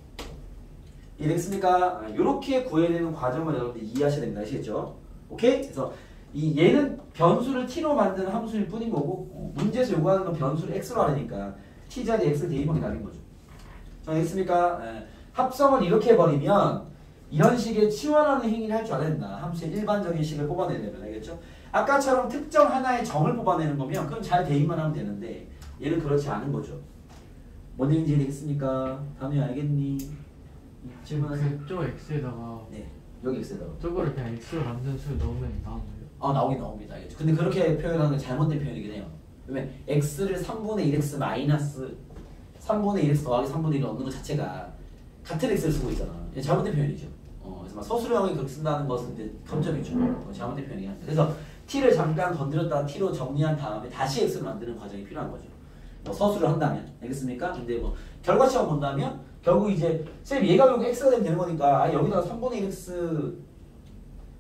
이해됐습니까? 이렇게 구해내는 과정을 여러분들 이해하셔야 됩니다. 아시겠죠? 오케이? 그래서 얘는 변수를 t로 만드는 함수일 뿐인 거고 문제에서 요구하는 건 변수를 x로 하려니까 t 자리에 x를 대입하는 게 답인 거죠. 정했습니까? 합성을 이렇게 해버리면 이런 식의 치환하는 행위를 할 줄 알아야 된다. 함수의 일반적인 식을 뽑아내려면. 알겠죠? 아까처럼 특정 하나의 점을 뽑아내는 거면 그럼 잘 대입만 하면 되는데 얘는 그렇지 않은 거죠. 뭔 얘기인지 이해되겠습니까? 다음에 알겠니? 질문하세요. 저 x에다가 네, 여기 x에다가 저거를 그냥 x로 만든 수를 넣으면 나오나요? 나오긴 나옵니다. 알겠죠? 근데 그렇게 표현하는 건 잘못된 표현이긴 해요. 왜냐면 x를 3분의 1x 마이너스 3분의 1x 더하기 3분의 1을 얻는 것 자체가 같은 x를 쓰고 있잖아. 잘못된 표현이죠. 그래서 막 서술형이 그렇게 쓴다는 것은 이제 감점이죠. 잘못된 표현이긴 합니다. 그래서 t를 잠깐 건드렸다가 t로 정리한 다음에 다시 x를 만드는 과정이 필요한 거죠. 뭐 서술을 한다면 알겠습니까? 근데 뭐 결과치만 본다면 결국 이제 쌤 얘가 결국 x가 되면 되는 거니까 여기다가 3분의 1x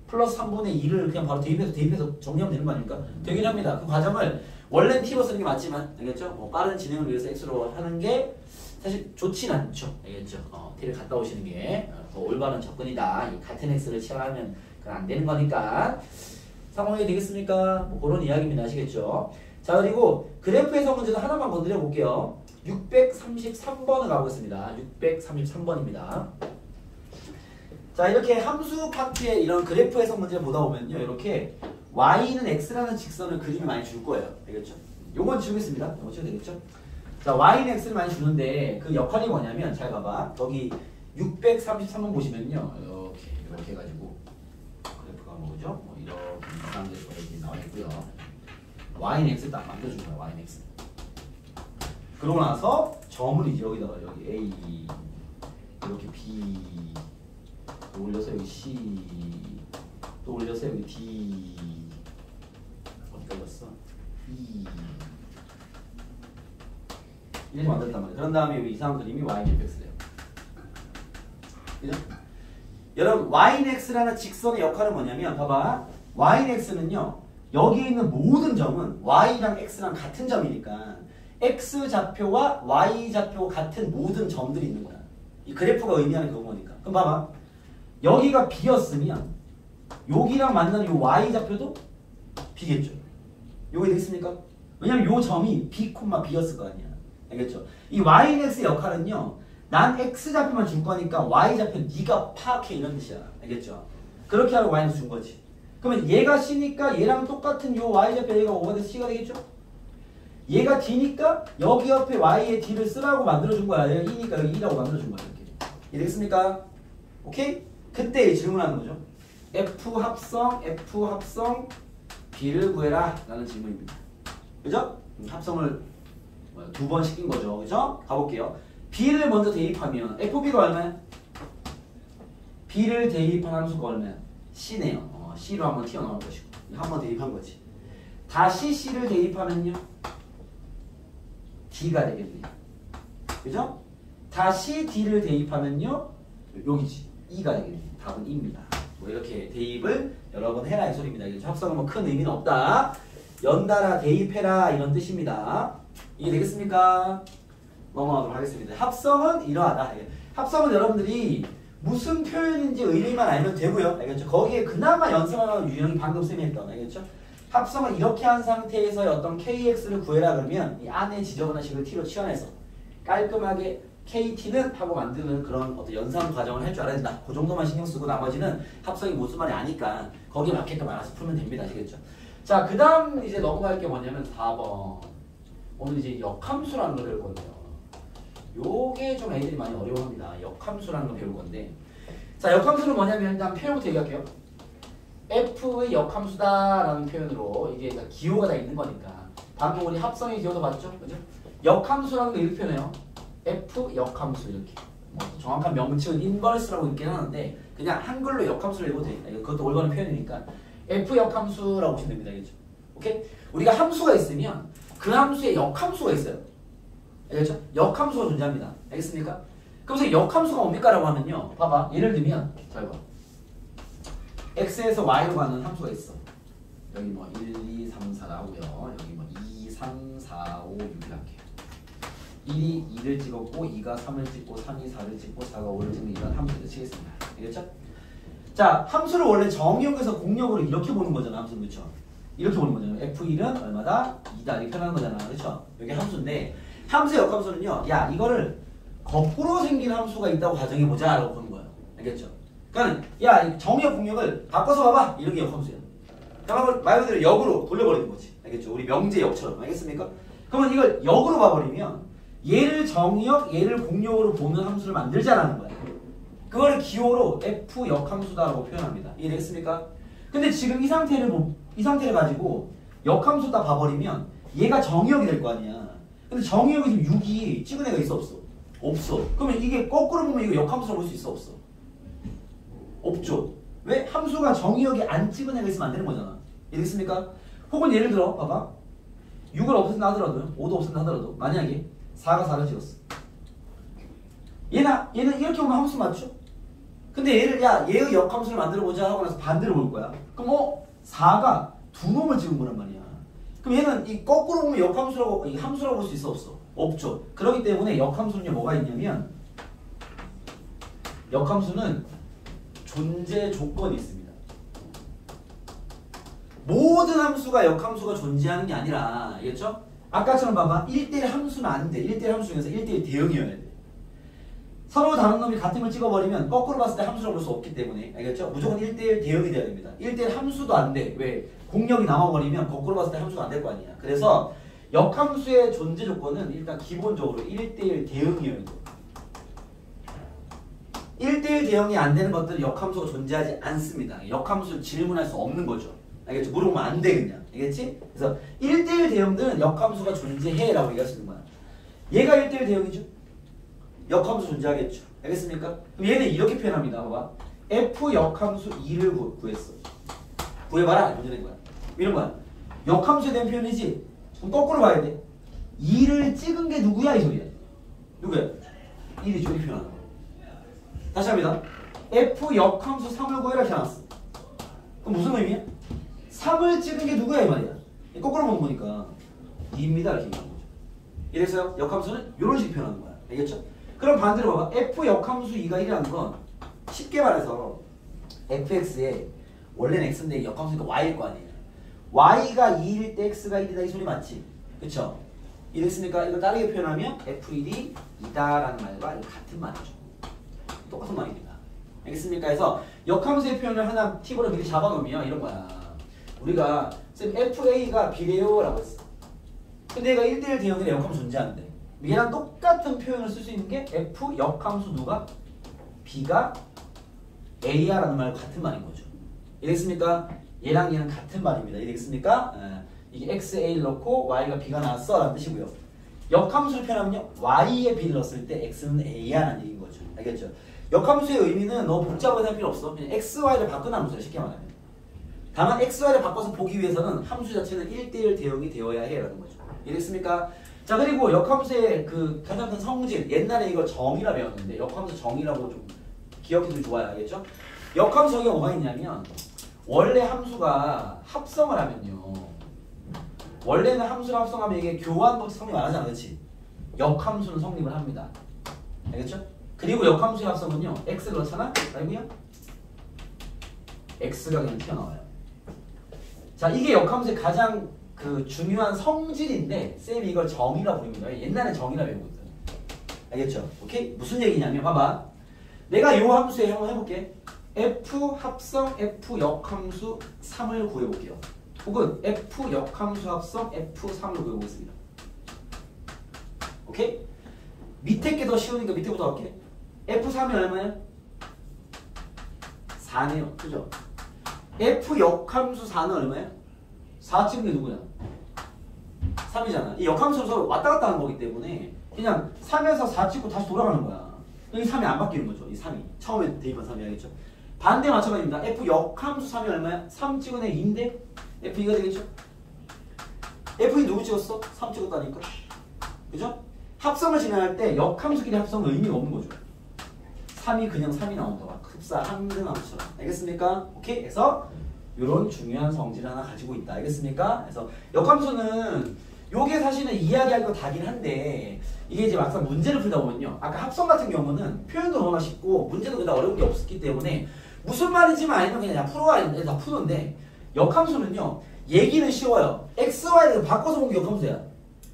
플러스 3분의 2를 그냥 바로 대입해서 정리하면 되는 거 아닙니까? 되긴 합니다. 그 과정을 원래는 t로 쓰는 게 맞지만 알겠죠? 빠른 진행을 위해서 x로 하는 게 사실 좋진 않죠. 알겠죠? t를 갔다 오시는 게 더 올바른 접근이다. 이 같은 x를 취하면 그건 안 되는 거니까 상황이 되겠습니까? 뭐 그런 이야기입니다. 아시겠죠? 자, 그리고 그래프 해석 문제도 하나만 건드려 볼게요. 633번을 가보겠습니다. 633번입니다. 자, 이렇게 함수 파트의 이런 그래프 해석 문제를 보다 보면요. 이렇게 y는 x라는 직선을 그림이 많이 줄 거예요. 알겠죠? 요건 지우겠습니다. 요건 지우면 되겠죠? 자, y는 x를 많이 주는데 그 역할이 뭐냐면 잘 봐봐. 여기 633번 보시면요. 이렇게 해가지고 그래프가 뭐죠? 뭐 이렇게 이상한 게 이렇게 나와 있고요. y는 x 딱 만들어준 거야. y는 x. 그러고 나서 점을 이제 여기다가 여기 a 이렇게 b 또 올려서 여기 c 또 올려서 여기 d 어디까지 갔어? e 이렇게 만들었단 말이야. 그런 다음에 여기 이상한 그림이 y는 x래요. 그죠? 여러분 y는 x라는 직선의 역할은 뭐냐면 봐봐. y는 x는요. 여기 있는 모든 점은 y랑 x랑 같은 점이니까 x 좌표와 y 좌표 같은 모든 점들이 있는 거야. 이 그래프가 의미하는 그거니까. 그럼 봐봐. 여기가 b였으면 여기랑 만나는 이 y 좌표도 b겠죠. 여기 되겠습니까? 왜냐면 이 점이 b, b였을 거 아니야. 알겠죠? 이 y는 x의 역할은요. 난 x 좌표만 줄 거니까 y 좌표 네가 파악해 이런 뜻이야. 알겠죠? 그렇게 하고 y는 준 거지. 그러면 얘가 c니까 얘랑 똑같은 요 y 좌표 얘가 5가 돼서 c가 되겠죠? 얘가 d니까 여기 옆에 y의 d를 쓰라고 만들어준 거야. 얘가 e니까 여기 e라고 만들어준 거야. 이렇게. 이해되겠습니까? 오케이? 그때 질문하는 거죠. f 합성 b를 구해라 라는 질문입니다. 그죠? 합성을 2번 시킨 거죠. 그죠? 가볼게요. b를 먼저 대입하면 fb가 얼마야? b를 대입한 함수가 얼마야? c네요. c로 한번 튀어나올 것이고 한번 대입한 거지. 다시 c를 대입하면요 d가 되겠네요. 그죠? 다시 d를 대입하면요 여기지 2가 되겠네요. 답은 2입니다. 뭐 이렇게 대입을 여러 번 해라 이 소리입니다. 합성은 뭐 큰 의미는 없다. 연달아 대입해라 이런 뜻입니다. 이해되겠습니까? 넘어가도록 하겠습니다. 합성은 이러하다. 합성은 여러분들이 무슨 표현인지 의미만 알면 되고요. 알겠죠? 거기에 그나마 연습하는 유형이 방금 쌤이 했던 알겠죠? 합성을 이렇게 한 상태에서 어떤 kx를 구해라 그러면 이 안에 지저분한 식을 t로 치환해서 깔끔하게 kt는 하고 만드는 그런 어떤 연산 과정을 할 줄 알아야 된다. 그 정도만 신경 쓰고 나머지는 합성이 무슨 말이 아니까 거기에 맞게끔 알아서 풀면 됩니다. 아시겠죠? 자, 그 다음 이제 넘어갈 게 뭐냐면 4번. 오늘 이제 역함수라는 걸 배울 건데요. 요게 좀 애들이 많이 어려워합니다. 역함수라는 걸 배울 건데. 자, 역함수는 뭐냐면 일단 표현부터 얘기할게요. f의 역함수다라는 표현으로 이게 기호가 다 있는 거니까. 방금 우리 합성의 기호도 봤죠? 그죠? 역함수라는 거 이렇게 표현해요. f 역함수 이렇게. 뭐 정확한 명칭은 인버스라고 있긴 하는데 그냥 한글로 역함수를 읽어도 됩니다. 그것도 올바른 표현이니까 f 역함수라고 보시면 됩니다. 알겠죠? 오케이? 우리가 함수가 있으면 그 함수에 역함수가 있어요. 알겠죠? 역함수가 존재합니다. 알겠습니까? 그래서 역함수가 뭡니까? 라고 하면요. 봐봐. 예를 들면 잘 봐. x에서 y로 가는 함수가 있어. 여기 뭐 1, 2, 3, 4 나오고요. 여기 뭐 2, 3, 4, 5, 6 이렇게. 1이 2를 찍었고 2가 3을 찍고 3이 4를 찍고 4가 5를 찍는 이런 함수를 치겠습니다. 알겠죠? 자, 함수를 원래 정역에서 공역으로 이렇게 보는 거잖아. 함수는 그렇죠? 이렇게 보는 거잖아요. F1은 얼마다? 2다. 이렇게 표현하는 거잖아. 그렇죠? 여기 함수인데 함수의 역함수는요. 야, 이거를 거꾸로 생긴 함수가 있다고 가정해보자 라고 보는 거예요. 알겠죠? 그러니까 야, 정역 공역을 바꿔서 봐봐. 이런 게 역함수야. 그러니까 말 그대로 역으로 돌려버리는 거지. 알겠죠? 우리 명제 역처럼. 알겠습니까? 그러면 이걸 역으로 봐버리면 얘를 정역, 얘를 공역으로 보는 함수를 만들자라는 거야. 그거를 기호로 F 역함수다라고 표현합니다. 이해되겠습니까? 근데 지금 이 상태를 가지고 역함수다 봐버리면 얘가 정역이 될 거 아니야. 근데 정역이 지금 6이 찍은 애가 있어 없어? 없어. 그러면 이게 거꾸로 보면 이거 역함수라고 볼 수 있어 없어? 없죠. 왜? 함수가 정역이 안 찍은 애가 있으면 안 되는 거잖아. 이해됐습니까? 혹은 예를 들어 봐봐. 6을 없앤다 하더라도 5도 없앤다 하더라도 만약에 4가 4를 찍었어. 얘는 이렇게 보면 함수 맞죠? 근데 얘를 야 얘의 역함수를 만들어보자 하고 나서 반대로 볼 거야. 그럼 4가 두 놈을 찍은 거란 말이야. 그럼 얘는 이 거꾸로 보면 역함수라고 이 함수라고 볼 수 있어 없어? 없죠. 그렇기 때문에 역함수는요 뭐가 있냐면 역함수는 존재 조건이 있습니다. 모든 함수가 역함수가 존재하는 게 아니라 알겠죠? 아까처럼 봐봐 1대1 함수는 안 돼. 1대1 함수 중에서 1대1 대응이어야 돼. 서로 다른 놈이 같은 걸 찍어버리면 거꾸로 봤을 때 함수라고 볼 수 없기 때문에 알겠죠? 무조건 1대1 대응이 돼야 됩니다. 1대1 함수도 안 돼. 왜? 공력이 남아버리면 거꾸로 봤을 때 함수가 안 될 거 아니야. 그래서 역함수의 존재 조건은 일단 기본적으로 1대1 대응이어야 돼. 1대1 대응이 안 되는 것들은 역함수가 존재하지 않습니다. 역함수를 질문할 수 없는 거죠. 알겠죠? 물어보면 안 돼 그냥. 알겠지? 그래서 1대1 대응들은 역함수가 존재해 라고 얘기할 수 있는 거야. 얘가 1대1 대응이죠? 역함수 존재하겠죠. 알겠습니까? 그럼 얘는 이렇게 표현합니다. 봐봐. F 역함수 2를 구했어. 구해봐라. 문제 낸 거야. 이런 거야. 역함수에 대한 표현이지. 그럼 거꾸로 봐야 돼. 2를 찍은 게 누구야? 이 소리야. 누구야? 1이죠. 이렇게 표현하는 거야. 다시 합니다. F 역함수 3을 구해라 이렇게 나왔어. 그럼 무슨 의미야? 3을 찍은 게 누구야 이 말이야. 거꾸로 보는 거니까 2입니다 이렇게 얘기하는 거죠. 이래서 역함수는 이런 식으로 표현하는 거야. 알겠죠? 그럼 반대로 봐봐. F 역함수 2가 1이라는 건 쉽게 말해서 fx에 원래는 x인데 역함수니까 y일 거 아니에요. y가 2일 때 x가 1이다 이 소리 맞지? 그쵸? 이랬으니까 이거 다르게 표현하면 f1이 2다라는 말과 같은 말이죠. 똑같은 말입니다. 알겠습니까? 그래서 역함수의 표현을 하나 팁으로 미리 잡아놓으면 이런 거야. 우리가 쌤 FA가 비례요 라고 했어. 근데 얘가 1대1 대응이래. 역함수 존재하는데 얘랑 똑같은 표현을 쓸 수 있는 게 F 역함수 누가? B가 A야 라는 말과 같은 말인 거죠. 이해됐습니까? 얘랑 얘는 같은 말입니다. 이해됐습니까? 이게 XA를 넣고 Y가 B가 나왔어 라는 뜻이고요. 역함수를 표현하면요 Y에 B를 넣었을 때 X는 A야 라는 얘기인 거죠. 알겠죠? 역함수의 의미는 너무 복잡하게 할 필요 없어. 그냥 X, Y를 바꾸는 함수야 쉽게 말하면. 다만 X, Y를 바꿔서 보기 위해서는 함수 자체는 1대1 대응이 되어야 해 라는 거죠. 이해됐습니까? 자 그리고 역함수의 그 가장 큰 성질 옛날에 이걸 정의라 배웠는데 역함수 정의라고 좀 기억해두면 좋아요. 알겠죠? 역함수 정의가 뭐가 있냐면 원래 함수가 합성을 하면요 원래는 함수를 합성하면 이게 교환법칙 성립 안 하잖아. 그렇지? 역함수는 성립을 합니다. 알겠죠? 그리고 역함수의 합성은요 x를 넣잖아? 아니고요 x가 그냥 튀어나와요. 자 이게 역함수의 가장 그 중요한 성질인데 쌤이 이걸 정의라 부릅니다. 옛날에 정의라 배우거든. 알겠죠? 오케이? 무슨 얘기냐면 봐봐. 내가 요 함수에 한번 해볼게. f 합성 f 역함수 3을 구해볼게요. 혹은 f 역함수 합성 f3을 구해보겠습니다. 오케이? 밑에 게 더 쉬우니까 밑에부터 할게. f3이 얼마야? 4네요. 그죠? f 역함수 4는 얼마야? 4 찍은 게 누구야? 3이잖아. 이 역함수로 서로 왔다 갔다 하는 거기 때문에 그냥 3에서 4 찍고 다시 돌아가는 거야. 이 3이 안 바뀌는 거죠. 이 3이. 처음에 대입한 3이 알겠죠? 반대 마찬가지입니다. f 역함수 3이 얼마야? 3 찍은 애 2인데 f2가 되겠죠? f2 누구 찍었어? 3 찍었다니까. 그죠? 합성을 진행할 때 역함수끼리 합성은 의미가 없는 거죠. 3이 그냥 3이 나온다고. 흡사 항등 함수처럼. 알겠습니까? 오케이? 그래서 이런 중요한 성질을 하나 가지고 있다. 알겠습니까? 그래서 역함수는 요게 사실은 이야기할 거 다긴 한데 이게 이제 막상 문제를 풀다 보면요. 아까 합성 같은 경우는 표현도 너무나 쉽고 문제도 그다 어려운 게 없었기 때문에 무슨 말인지만 알면 그냥 풀어와 다 푸는데 역함수는요. 얘기는 쉬워요. x, y를 바꿔서 본 게 역함수야.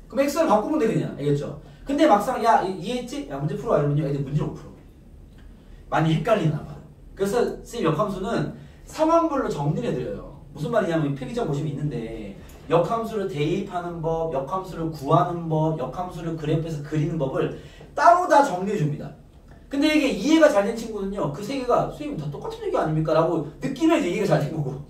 그럼 x를 바꾸면 돼 그냥. 알겠죠? 근데 막상 야 이해했지? 야 문제 풀어와 이러면요. 애들 문제를 못 풀어. 많이 헷갈리나 봐. 그래서 쌤 역함수는 상황별로 정리를 해드려요. 무슨 말이냐면 필기점 보시면 있는데 역함수를 대입하는 법, 역함수를 구하는 법, 역함수를 그래프에서 그리는 법을 따로 다 정리해 줍니다. 근데 이게 이해가 잘 된 친구는요. 그 세 개가 선생님 다 똑같은 얘기 아닙니까? 라고 느끼면 이제 이해가 잘 된 거고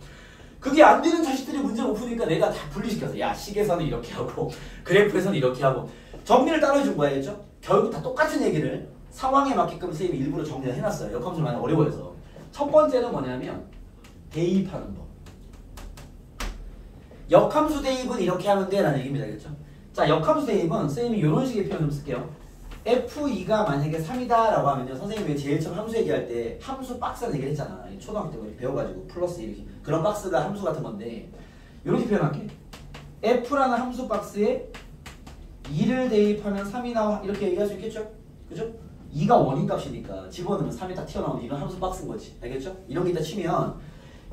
그게 안 되는 자식들이 문제 못 푸니까 내가 다 분리시켜서 야 식에서는 이렇게 하고 그래프에서는 이렇게 하고 정리를 따로 해준 거야. 알겠죠? 결국 다 똑같은 얘기를 상황에 맞게끔 선생님이 일부러 정리를 해놨어요. 역함수를 많이 어려워해서. 첫 번째는 뭐냐면 대입하는 법. 역함수 대입은 이렇게 하면 돼 라는 얘기입니다. 알겠죠? 자 역함수 대입은 선생님이 이런 식의 표현 좀 쓸게요. F2가 만약에 3이다 라고 하면요. 선생님이 제일 처음 함수 얘기할 때 함수 박스라는 얘기를 했잖아. 초등학교 때 배워가지고 플러스 이렇게 그런 박스가 함수 같은 건데 이렇게 표현할게. F라는 함수 박스에 2를 대입하면 3이 나와 이렇게 얘기할 수 있겠죠? 그죠? 2가 원인 값이니까 집어넣으면 3이 딱 튀어나오는 이런 함수 박스인 거지. 알겠죠? 이런 게 있다 치면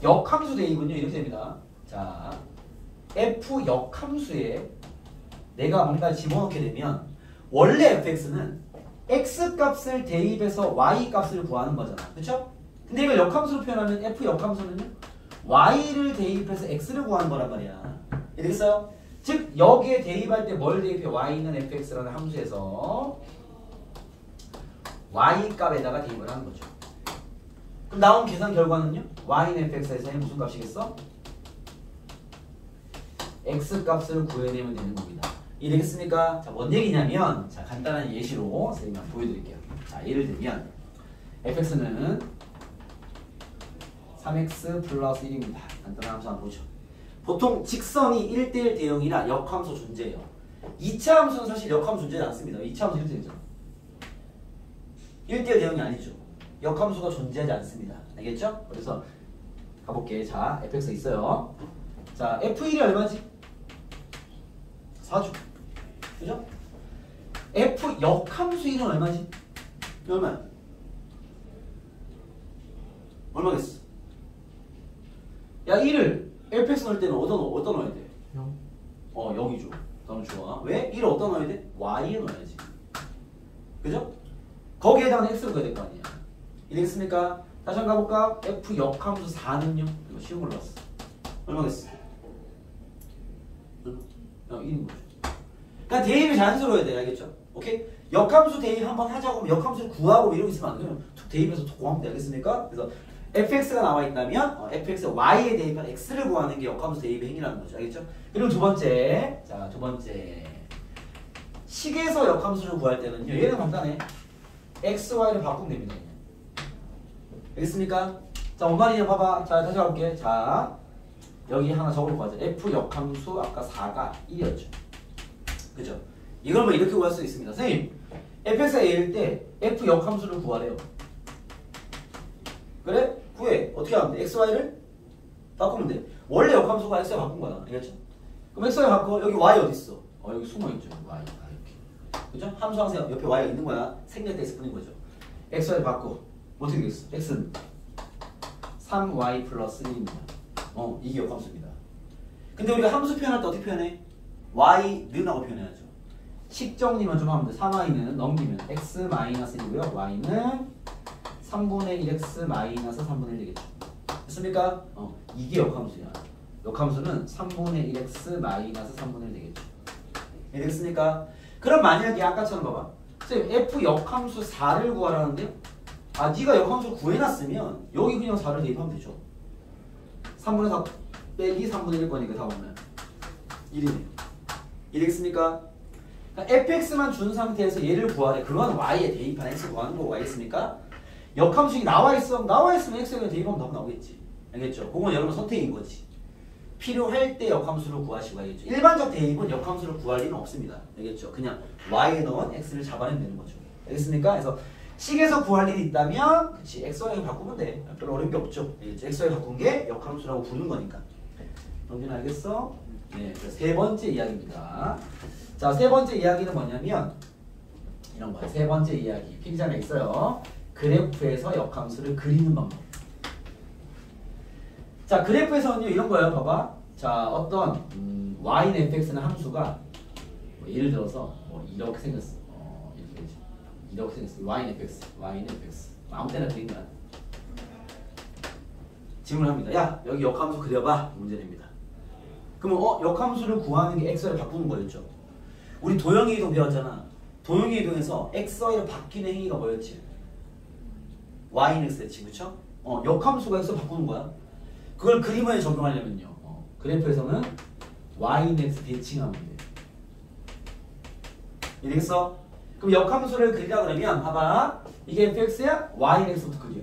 역함수 대입은요 이렇게 됩니다. 자 f 역함수에 내가 뭔가 집어넣게 되면 원래 fx는 x 값을 대입해서 y 값을 구하는 거잖아. 그쵸? 근데 이걸 역함수로 표현하면 f 역함수는요? y를 대입해서 x를 구하는 거란 말이야. 이해되겠어요? 즉 여기에 대입할 때 뭘 대입해? y는 fx라는 함수에서 y 값에다가 대입을 하는 거죠. 그럼 나온 계산 결과는요? y는 fx에서 무슨 값이겠어? x 값을 구해내면 되는 겁니다. 이해되겠습니까? 자, 뭔 얘기냐면 자 간단한 예시로 선생님이 한번 보여드릴게요. 자, 예를 들면 fx는 3x 플러스 1입니다. 간단한 함수 한번 보죠. 보통 직선이 1대1 대형이라 역함수 존재해요. 2차 함수는 사실 역함수 존재하지 않습니다. 2차 함수 1대1이잖아. 1대1 대형이 아니죠. 역함수가 존재하지 않습니다. 알겠죠? 그래서 가볼게. 자, fx가 있어요. 자, f1이 얼마지? 4죠. 그죠? f 역함수 1은 얼마지? 얼마야? 얼마겠어? 야, 1을 fx 넣을 때는 어디다 넣어야 돼? 0. 0이죠. 너무 좋아. 왜? 1을 어디다 넣어야 돼? y에 넣어야지. 그죠? 거기에다가 x를 넣어야 될 거 아니야. 이해됐습니까? 다시 한번 가볼까? f 역함수 4는요? 이거 쉬운 걸로 봤어. 얼마겠어? 1인 거죠. 그러니까 대입이 자연스러워야 돼. 알겠죠? 오케이? 역함수 대입 한번 하자고 하면 역함수를 구하고 이러고 있으면 안 돼요. 대입해서 구하면 돼. 알겠습니까? 그래서 fx가 나와 있다면 fx y에 대입한 x를 구하는 게 역함수 대입의 행위라는 거죠. 알겠죠? 그리고 두 번째. 자, 두 번째. 식에서 역함수를 구할 때는요. 얘는 간단해. x, y를 바꾸면 됩니다. 알겠습니까? 자, 뭔 말이냐 봐봐. 자, 다시 가볼게. 자, 여기 하나 적어놓고 가자. f 역함수 아까 4가 1이었죠. 그죠? 이걸 뭐 이렇게 구할 수 있습니다. 선생님, fx가 a일 때 f 역함수를 구하래요. 그래? 구해. 어떻게 하면 돼? x, y를 바꾸면 돼. 원래 역함수가 x에 바꾼 거야. 알겠죠? 그럼 x에 바꿔. 여기 y 어디 있어? 여기 숨어있죠. y. 이렇게. 그죠? 함수 항상 옆에 y가 있는 거야. 생략돼 있을 뿐인 거죠. x, y를 바꿔. 어떻게 되겠어? x는 3y 플러스 1입니다. 이게 역함수입니다. 근데 우리가 함수 표현할 때 어떻게 표현해? y는 하고 표현해야죠. 식 정리만 좀 하면 돼. 3y는 넘기면 x 마이너스 1이고요. y는 3분의 1x 마이너스 3분의 1 되겠죠. 됐습니까? 이게 역함수야. 역함수는 3분의 1x 마이너스 3분의 1 되겠죠. 되겠습니까? 그럼 만약에 아까처럼 봐봐. 선생님 f 역함수 4를 구하라는데 네가 역함수를 구해놨으면 여기 그냥 4를 대입하면 되죠. 3분의 4 빼기 3분의 1 거니까 다 보면 1이네. 이해되겠습니까? 그러니까 fx만 준 상태에서 얘를 구하래. 그러면 y에 대입한 x 구하는 거고. 알겠습니까? 역함수이 나와있으면 x에 그냥 대입하면 답 나오겠지. 알겠죠? 그건 여러분 선택인 거지. 필요할 때 역함수를 구하시고. 알겠죠? 일반적 대입은 역함수를 구할 리는 없습니다. 알겠죠? 그냥 y에 넣은 x를 잡아내면 되는 거죠. 알겠습니까? 그래서 식에서 구할 일이 있다면 그치 xy를 바꾸면 돼. 별로 어려운 게 없죠. xy 바꾼 게 역함수라고 부르는 거니까. 정진 알겠어? 네, 세 번째 이야기입니다. 자, 세 번째 이야기는 뭐냐면 이런 거야. 세 번째 이야기 필기장에 있어요. 그래프에서 역함수를 그리는 방법. 자, 그래프에서는요 이런 거예요. 봐봐. 자, 어떤 y는 fx는 함수가 뭐 예를 들어서 뭐 이렇게 생겼어. 이렇게 생겼어. y는 fx, y는 fx. 아무 때나 그린 거야. 질문합니다. 야, 여기 역함수 그려봐. 문제 냅니다. 그러면 역함수를 구하는 게 xy를 바꾸는 거였죠. 우리 도형의 이동 배웠잖아. 도형의 이동에서 xy를 바뀌는 행위가 뭐였지? y는 x였지, 그쵸? 역함수가 x를 바꾸는 거야. 그걸 그림에 적용하려면요. 그래프에서는 y는 x 대칭하면 돼. 이해되겠어? 그럼 역함수를 그리라 그러면 봐봐. 이게 fx야? y는 x부터 그려.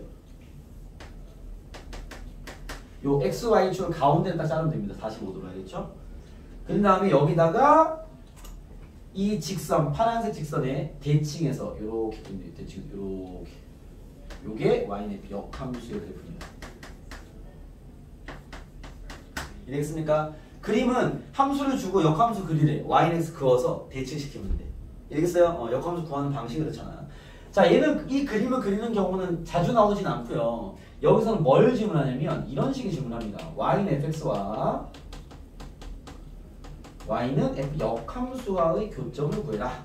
요 x, y 축을 가운데를 딱 자르면 됩니다. 45도로 알겠죠? 그런 다음에 여기다가 이 직선, 파란색 직선에 대칭해서 요렇게 대칭, 요렇게. 요게 y는 역함수의 그래프입니다. 이해겠습니까? 그림은 함수를 주고 역함수 그리래. y는 x 그어서 대칭시키면 돼. 이해겠어요? 역함수 구하는 방식이 그렇잖아. 자, 얘는 이 그림을 그리는 경우는 자주 나오진 않고요. 여기서는 뭘 질문하냐면 이런 식의 질문합니다. y는 fx와 y는 f 역함수와의 교점을 구해라.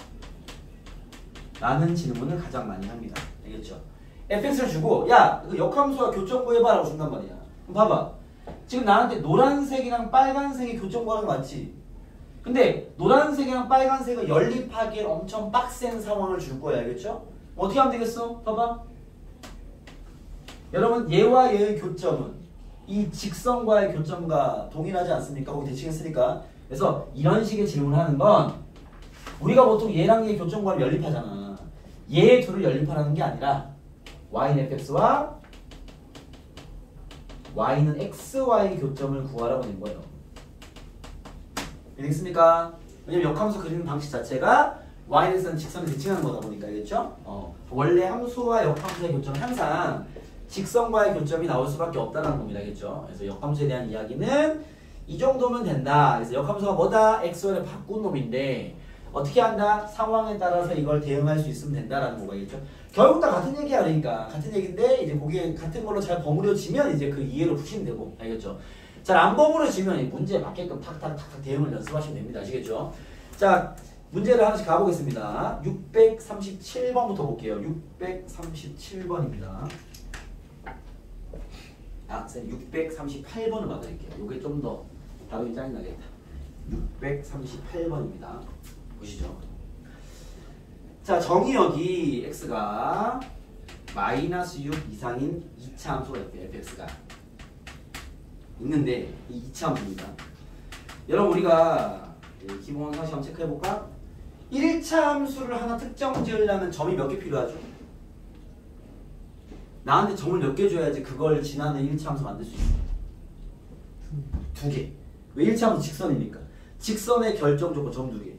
라는 질문을 가장 많이 합니다. 알겠죠? fx를 주고 야 그 역함수와 교점 구해봐 라고 준단 말이야. 그럼 봐봐. 지금 나한테 노란색이랑 빨간색이 교점 구하는 거 맞지? 근데 노란색이랑 빨간색을 연립하기엔 엄청 빡센 상황을 줄 거야. 알겠죠? 어떻게 하면 되겠어? 봐봐. 여러분 얘와 얘의 교점은 이 직선과의 교점과 동일하지 않습니까? 거기 대칭했으니까. 그래서 이런 식의 질문을 하는 건 우리가 보통 얘랑 얘 교점과를 연립하잖아. 얘 둘을 연립하라는 게 아니라 y는 fx와 y는 xy의 교점을 구하라고 된 거예요. 되겠습니까? 왜냐면 역함수 그리는 방식 자체가 y는 직선을 대칭하는 거다 보니까. 알겠죠? 원래 함수와 역함수의 교점은 항상 직선과의 교점이 나올 수밖에 없다는 겁니다. 알겠죠? 그래서 역함수에 대한 이야기는 이 정도면 된다. 그래서 역함수가 뭐다? xy를 바꾼 놈인데 어떻게 한다? 상황에 따라서 이걸 대응할 수 있으면 된다라는 거가 있죠. 결국 다 같은 얘기야. 그러니까 같은 얘기인데 이제 거기에 같은 걸로 잘 버무려지면 이제 그 이해로 푸시면 되고. 알겠죠? 잘 안 버무려지면 이 문제에 맞게끔 탁탁탁 대응을 연습하시면 됩니다. 아시겠죠? 자, 문제를 하나씩 가보겠습니다. 637번부터 볼게요. 637번입니다. 쌤 638번을 받을게요. 요게 좀 더 다루기 짜증나겠다. 638번입니다. 보시죠. 자, 정의역이 x가 마이너스 6 이상인 2차 함수가 있대요. fx가 있는데 이 2차 함수입니다. 여러분 우리가 기본 상식 한번 체크해볼까? 1차 함수를 하나 특정 지으려면 점이 몇 개 필요하죠? 나한테 점을 몇 개 줘야지 그걸 지나는 1차 함수 만들 수 있어. 2개. 왜 1차 함수 직선이니까. 직선의 결정 조건 점 2개.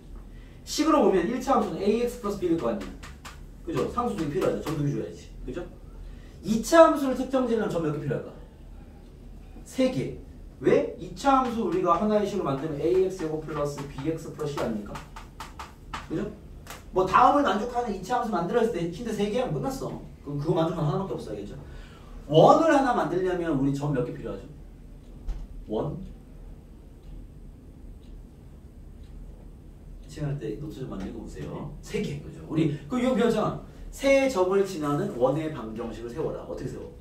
식으로 보면 1차 함수는 ax 플러스 b일 거 아니야. 그죠? 상수 2개 필요하죠. 점 2개 줘야지. 그죠? 2차 함수를 특정 지으려면 점 몇 개 필요할까? 3개. 왜? 2차 함수 우리가 하나의 식으로 만들면 ax제곱 플러스 bx 플러스 c 아닙니까? 그죠? 뭐 다음을 만족하는 2차 함수 만들었을 때 힌트 3개 하면 끝났어. 그럼 그거 만족하는 하나밖에 없어. 알겠죠? 원을 하나 만들려면 우리 점 몇 개 필요하죠? 원? 시간할 때 노트 좀 많이 읽어보세요. 3개. 그죠? 우리 그 이거 배웠잖아. 세 점을 지나는 원의 방정식을 세워라. 어떻게 세워?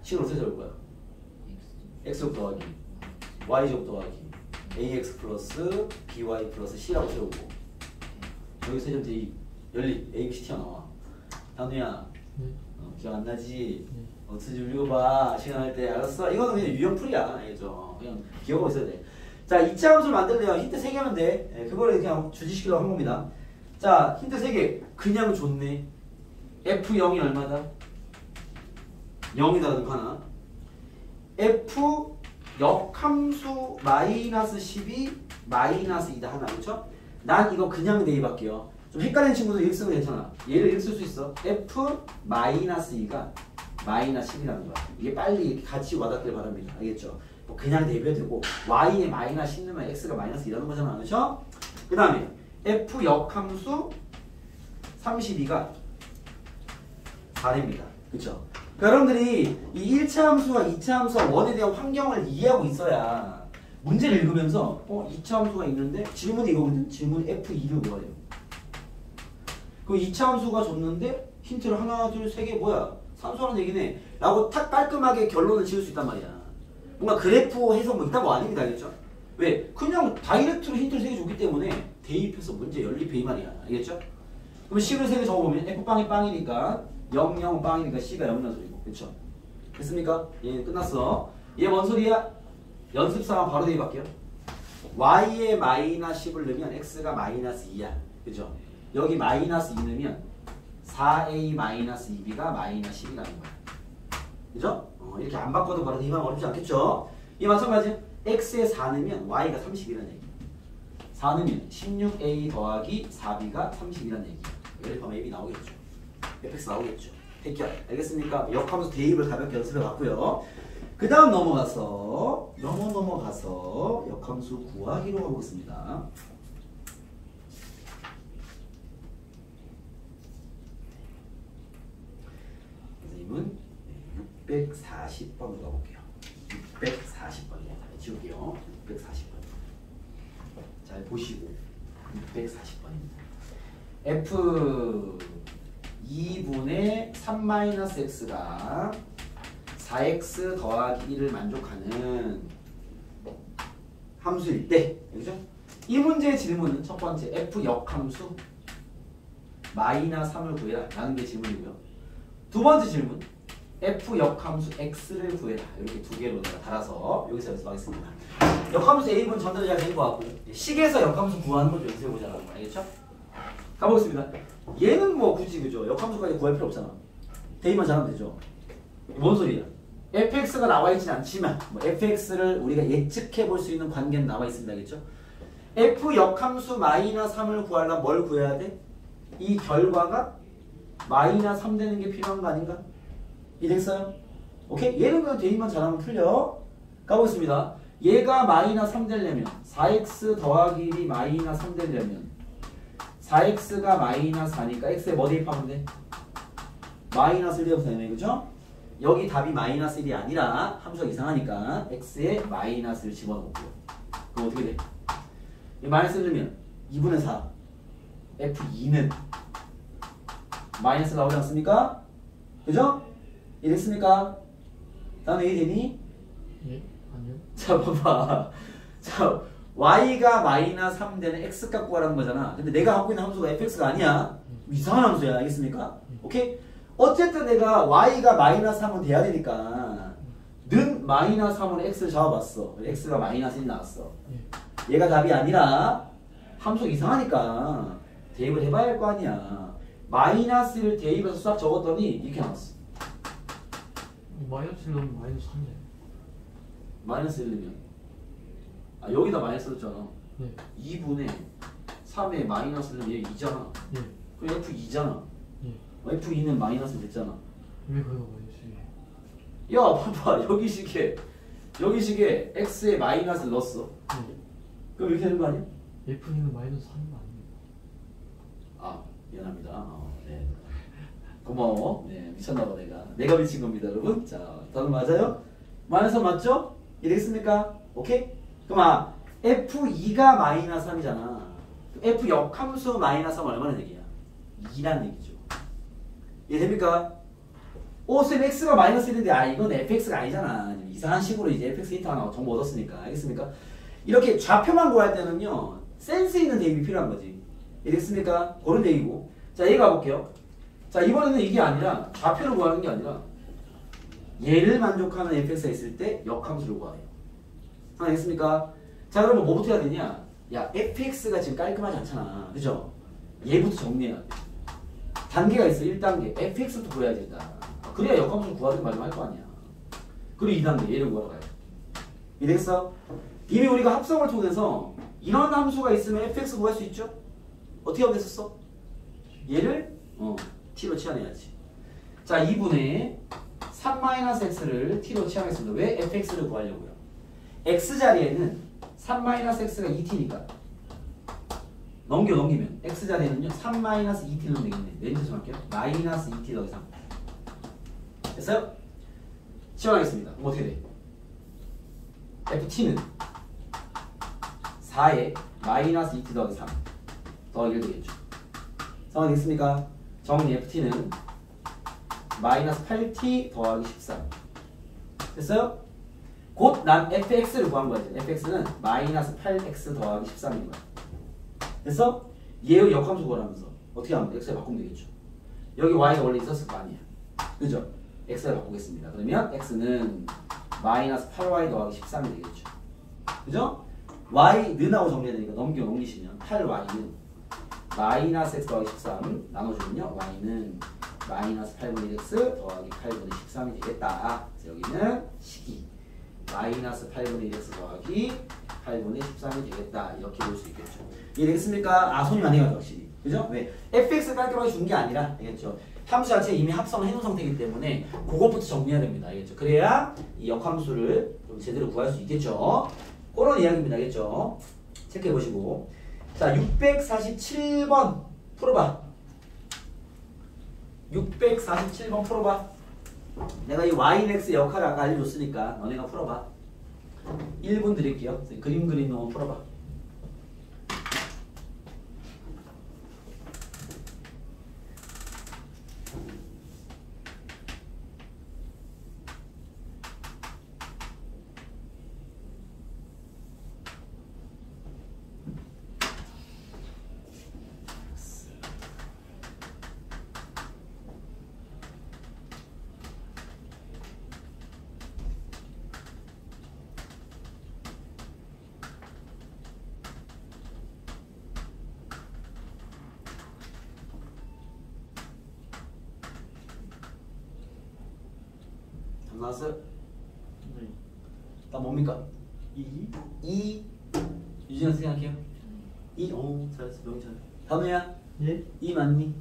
식을 어떻게 세울 거야? x제곱 더하기 y제곱 더하기 ax 플러스 by 플러스 c라고 세우고 여기 세 점 대입 연립 a, b, c 튀어나와. 단우야 네. 기억 안 나지? 네. 어떻게 좀 읽어봐. 시간 할 때. 알았어? 이거는 그냥 유형풀이야. 알겠죠? 그냥 기억하고 있어야 돼. 자, 2차 함수를 만들래요. 힌트 3개 하면 돼. 네, 그거를 그냥 주지시키려고 한 겁니다. 자, 힌트 3개. 그냥 좋네. f0이 얼마다? 0이다. 그럼 하나. f 역함수 마이너스 12 마이너스 2다 하나. 그렇죠? 난 이거 그냥 대입할게요. 좀 헷갈리는 친구도 1 쓰면 괜찮아. 얘를 1 쓸 수 있어. f 마이너스 2가 마이너스 10이라는 거야. 이게 빨리 이렇게 같이 와닿길 바랍니다. 알겠죠? 뭐 그냥 대입해도 되고 y에 마이너스 10 넣으면 x가 마이너스 2라는 거잖아. 그렇죠? 그 다음에 f 역함수 32가 4입니다. 그렇죠? 그러니까 여러분들이 이 1차 함수와 2차 함수와 원에 대한 환경을 이해하고 있어야 문제를 읽으면서 2차 함수가 있는데 질문이 이거거든? 질문 F2를 외워야 돼요. 그 2차 함수가 줬는데 힌트를 하나, 둘, 세 개 뭐야? 산수하는 얘기네. 라고 탁 깔끔하게 결론을 지을 수 있단 말이야. 뭔가 그래프 해석 뭐 있다고 아닙니다. 알겠죠? 왜? 그냥 다이렉트로 힌트를 3개 줬기 때문에 대입해서 문제 연립해 이 말이야. 알겠죠? 그럼 식을 3개 적어보면 F빵이 빵이니까 0, 0 빵이니까 C가 0이라는 소리고. 그쵸? 됐습니까? 얘 끝났어. 얘 뭔 소리야? 연습사만 바로 대입할게요. y에 마이너스 10을 넣으면 x가 마이너스 2야. 그죠? 여기 마이너스 2 넣으면 4a 마이너스 2b가 마이너스 10이라는 거야. 그죠? 이렇게 안 바꿔도 바로 대입하면 어렵지 않겠죠? 이 마찬가지 x에 4 넣으면 y가 30이라는 얘기. 4 넣으면 16a 더하기 4b가 30이라는 얘기. 연립하면 ab 나오겠죠. fx 나오겠죠. 해결. 알겠습니까? 역함수 대입을 가볍게 연습해 봤고요. 그 다음 넘어가서 역함수 구하기로 가보겠습니다. 선생님은 640번으로 가볼게요. 640번입니다. 지울게요. 640번. 잘 보시고 640번입니다. f 2분의 3-x가 4x 더하기 1을 만족하는 함수일 때, 그죠? 이 문제의 질문은 첫 번째 f 역함수 -3을 구해라 라는 게 질문이고요. 두 번째 질문 f 역함수 x를 구해라. 이렇게 두 개로 내가 달아서 여기서 연습하겠습니다. 역함수 a분 전달이 잘 된 것 같고 식에서 역함수 구하는 걸 연습해보자라는 거 알겠죠? 가보겠습니다. 얘는 뭐 굳이 그죠? 역함수까지 구할 필요 없잖아. 대입만 잘하면 되죠. 뭔 소리야? fx가 나와 있진 않지만 뭐 fx를 우리가 예측해 볼 수 있는 관계는 나와 있습니다. 알겠죠? f 역함수 -3을 구하려면 뭘 구해야 돼? 이 결과가 -3 되는 게 필요한 거 아닌가? 이해됐어요? 오케이? 얘는 그냥 대입만 잘하면 풀려. 가보겠습니다. 얘가 -3 되려면 4x 더하기 1이 -3 되려면 4x가 -4니까 x에 뭐 대입하면 돼? -1 대입하면 되네. 그죠? 여기 답이 -1이 아니라 함수가 이상하니까 x에 -를 집어넣고요. 그럼 어떻게 돼? 이 마이너스를 넣으면 2분의 4 f2는 마이너스 나오지 않습니까? 그죠? 이랬습니까? 다음에 왜 되니? 예? 아니요. 자 봐봐. 자 y가 -3 되는 x값 구하라는 거잖아. 근데 내가 갖고 있는 함수가 fx가 아니야. 이상한 함수야. 알겠습니까? 오케이? 어쨌든 내가 y가 -3은 돼야 되니까 는 -3으로 x를 잡아봤어. x가 -1이 나왔어. 예. 얘가 답이 아니라 함수가 이상하니까 대입을 해봐야 할 거 아니야. 마이너스를 대입해서 싹 적었더니 이렇게 나왔어. 마이너스를 넣으면 -3네. 마이너스 1이면 여기다 마이너스 넣었잖아. 네. 2분의 3에 마이너스는 얘 2잖아. 예. 그럼 f2잖아. 예. f2는 마이너스 됐잖아. 왜 그거 마이너스예요? 야 봐봐 여기 식에 x에 마이너스를 넣었어. 예. 그럼 이렇게 되는 거 아니야? F는 -3은 아닙니다. 아 미안합니다. 네. 고마워. 네 미쳤나봐 내가 미친 겁니다 여러분. 자 답은 맞아요? 마이너스 맞죠? 이해됐습니까? 오케이? 그럼 f2가 -3이잖아. f 역함수 -3 얼마나 얘기야? 2란 얘기죠. 이해됩니까? 쌤 x가 -1인데 이건 fx가 아니잖아. 이상한 식으로 이제 fx 힌트 하나 정보 얻었으니까. 알겠습니까? 이렇게 좌표만 구할 때는요 센스 있는 대입이 필요한 거지. 이해됐습니까? 그런 얘기고. 자 얘기 가볼게요. 자 이번에는 이게 아니라 좌표를 구하는 게 아니라 얘를 만족하는 fx가 있을 때 역함수를 구하래요. 알겠습니까? 자 그러면 뭐부터 해야 되냐? 야 fx가 지금 깔끔하지 않잖아. 그죠? 얘부터 정리해야 돼. 단계가 있어. 1단계 fx부터 구해야 된다. 그래야 역함수를 구하든 말든 할 거 아니야. 그리고 2단계 얘를 구하러 가야 돼. 이해됐어? 이미 우리가 합성을 통해서 이런 함수가 있으면 fx 구할 수 있죠? 어떻게 하면 됐었어? 얘를 t로 치환해야지. 자 2분의 3-x를 t로 치환하겠습니다. 왜? fx를 구하려고요. x자리에는 3-x가 2t니까 넘기면 x자리에는요 3-2t를 넣으면 되겠네. 왼쪽 좀 할게요. -2t 더하기 3 됐어요? 치환하겠습니다. 그럼 어떻게 돼? ft는 4에 -2t 더하기 3 더하기 1 되겠죠. 상황이 됐습니까? 정리 ft는 -8t 더하기 13 됐어요? 곧 난 fx를 구한 거야. fx는 -8x 더하기 13인 거야. 됐어? 얘의 역함수 구하라면서 어떻게 하면 x에 바꾸면 되겠죠. 여기 y가 원래 있었을 거 아니야. 그죠? x에 바꾸겠습니다. 그러면 x는 -8y 더하기 13이 되겠죠. 그죠? y는하고 정리해야 되니까 넘기시면 8y는 -x 더하기 13 나눠주면요 y는 -8분의 x 더하기 8분의 13이 되겠다. 그래서 여기는 식이 -8분의 1x 더하기 8분의 13이 되겠다. 이렇게 볼 수 있겠죠. 이해되겠습니까? 손이 많이 가죠 확실히. 그죠? 왜? fx 깔끔하게 준 게 아니라 알겠죠? 함수 자체 이미 합성을 해놓은 상태이기 때문에 그것부터 정리해야 됩니다. 알겠죠? 그래야 이 역함수를 좀 제대로 구할 수 있겠죠? 그런 이야기입니다. 알겠죠? 체크해보시고 자 647번 풀어봐. 647번 풀어봐. 내가 이 yx 역할을 아까 알려줬으니까 너네가 풀어봐. 1분 드릴게요. 그림 그린 놈 풀어봐. 나왔어요? 네. 나 뭡니까? 2. 2 유진아 생각해요? 2 잘했어 명찬 단우야 예? 2 맞니?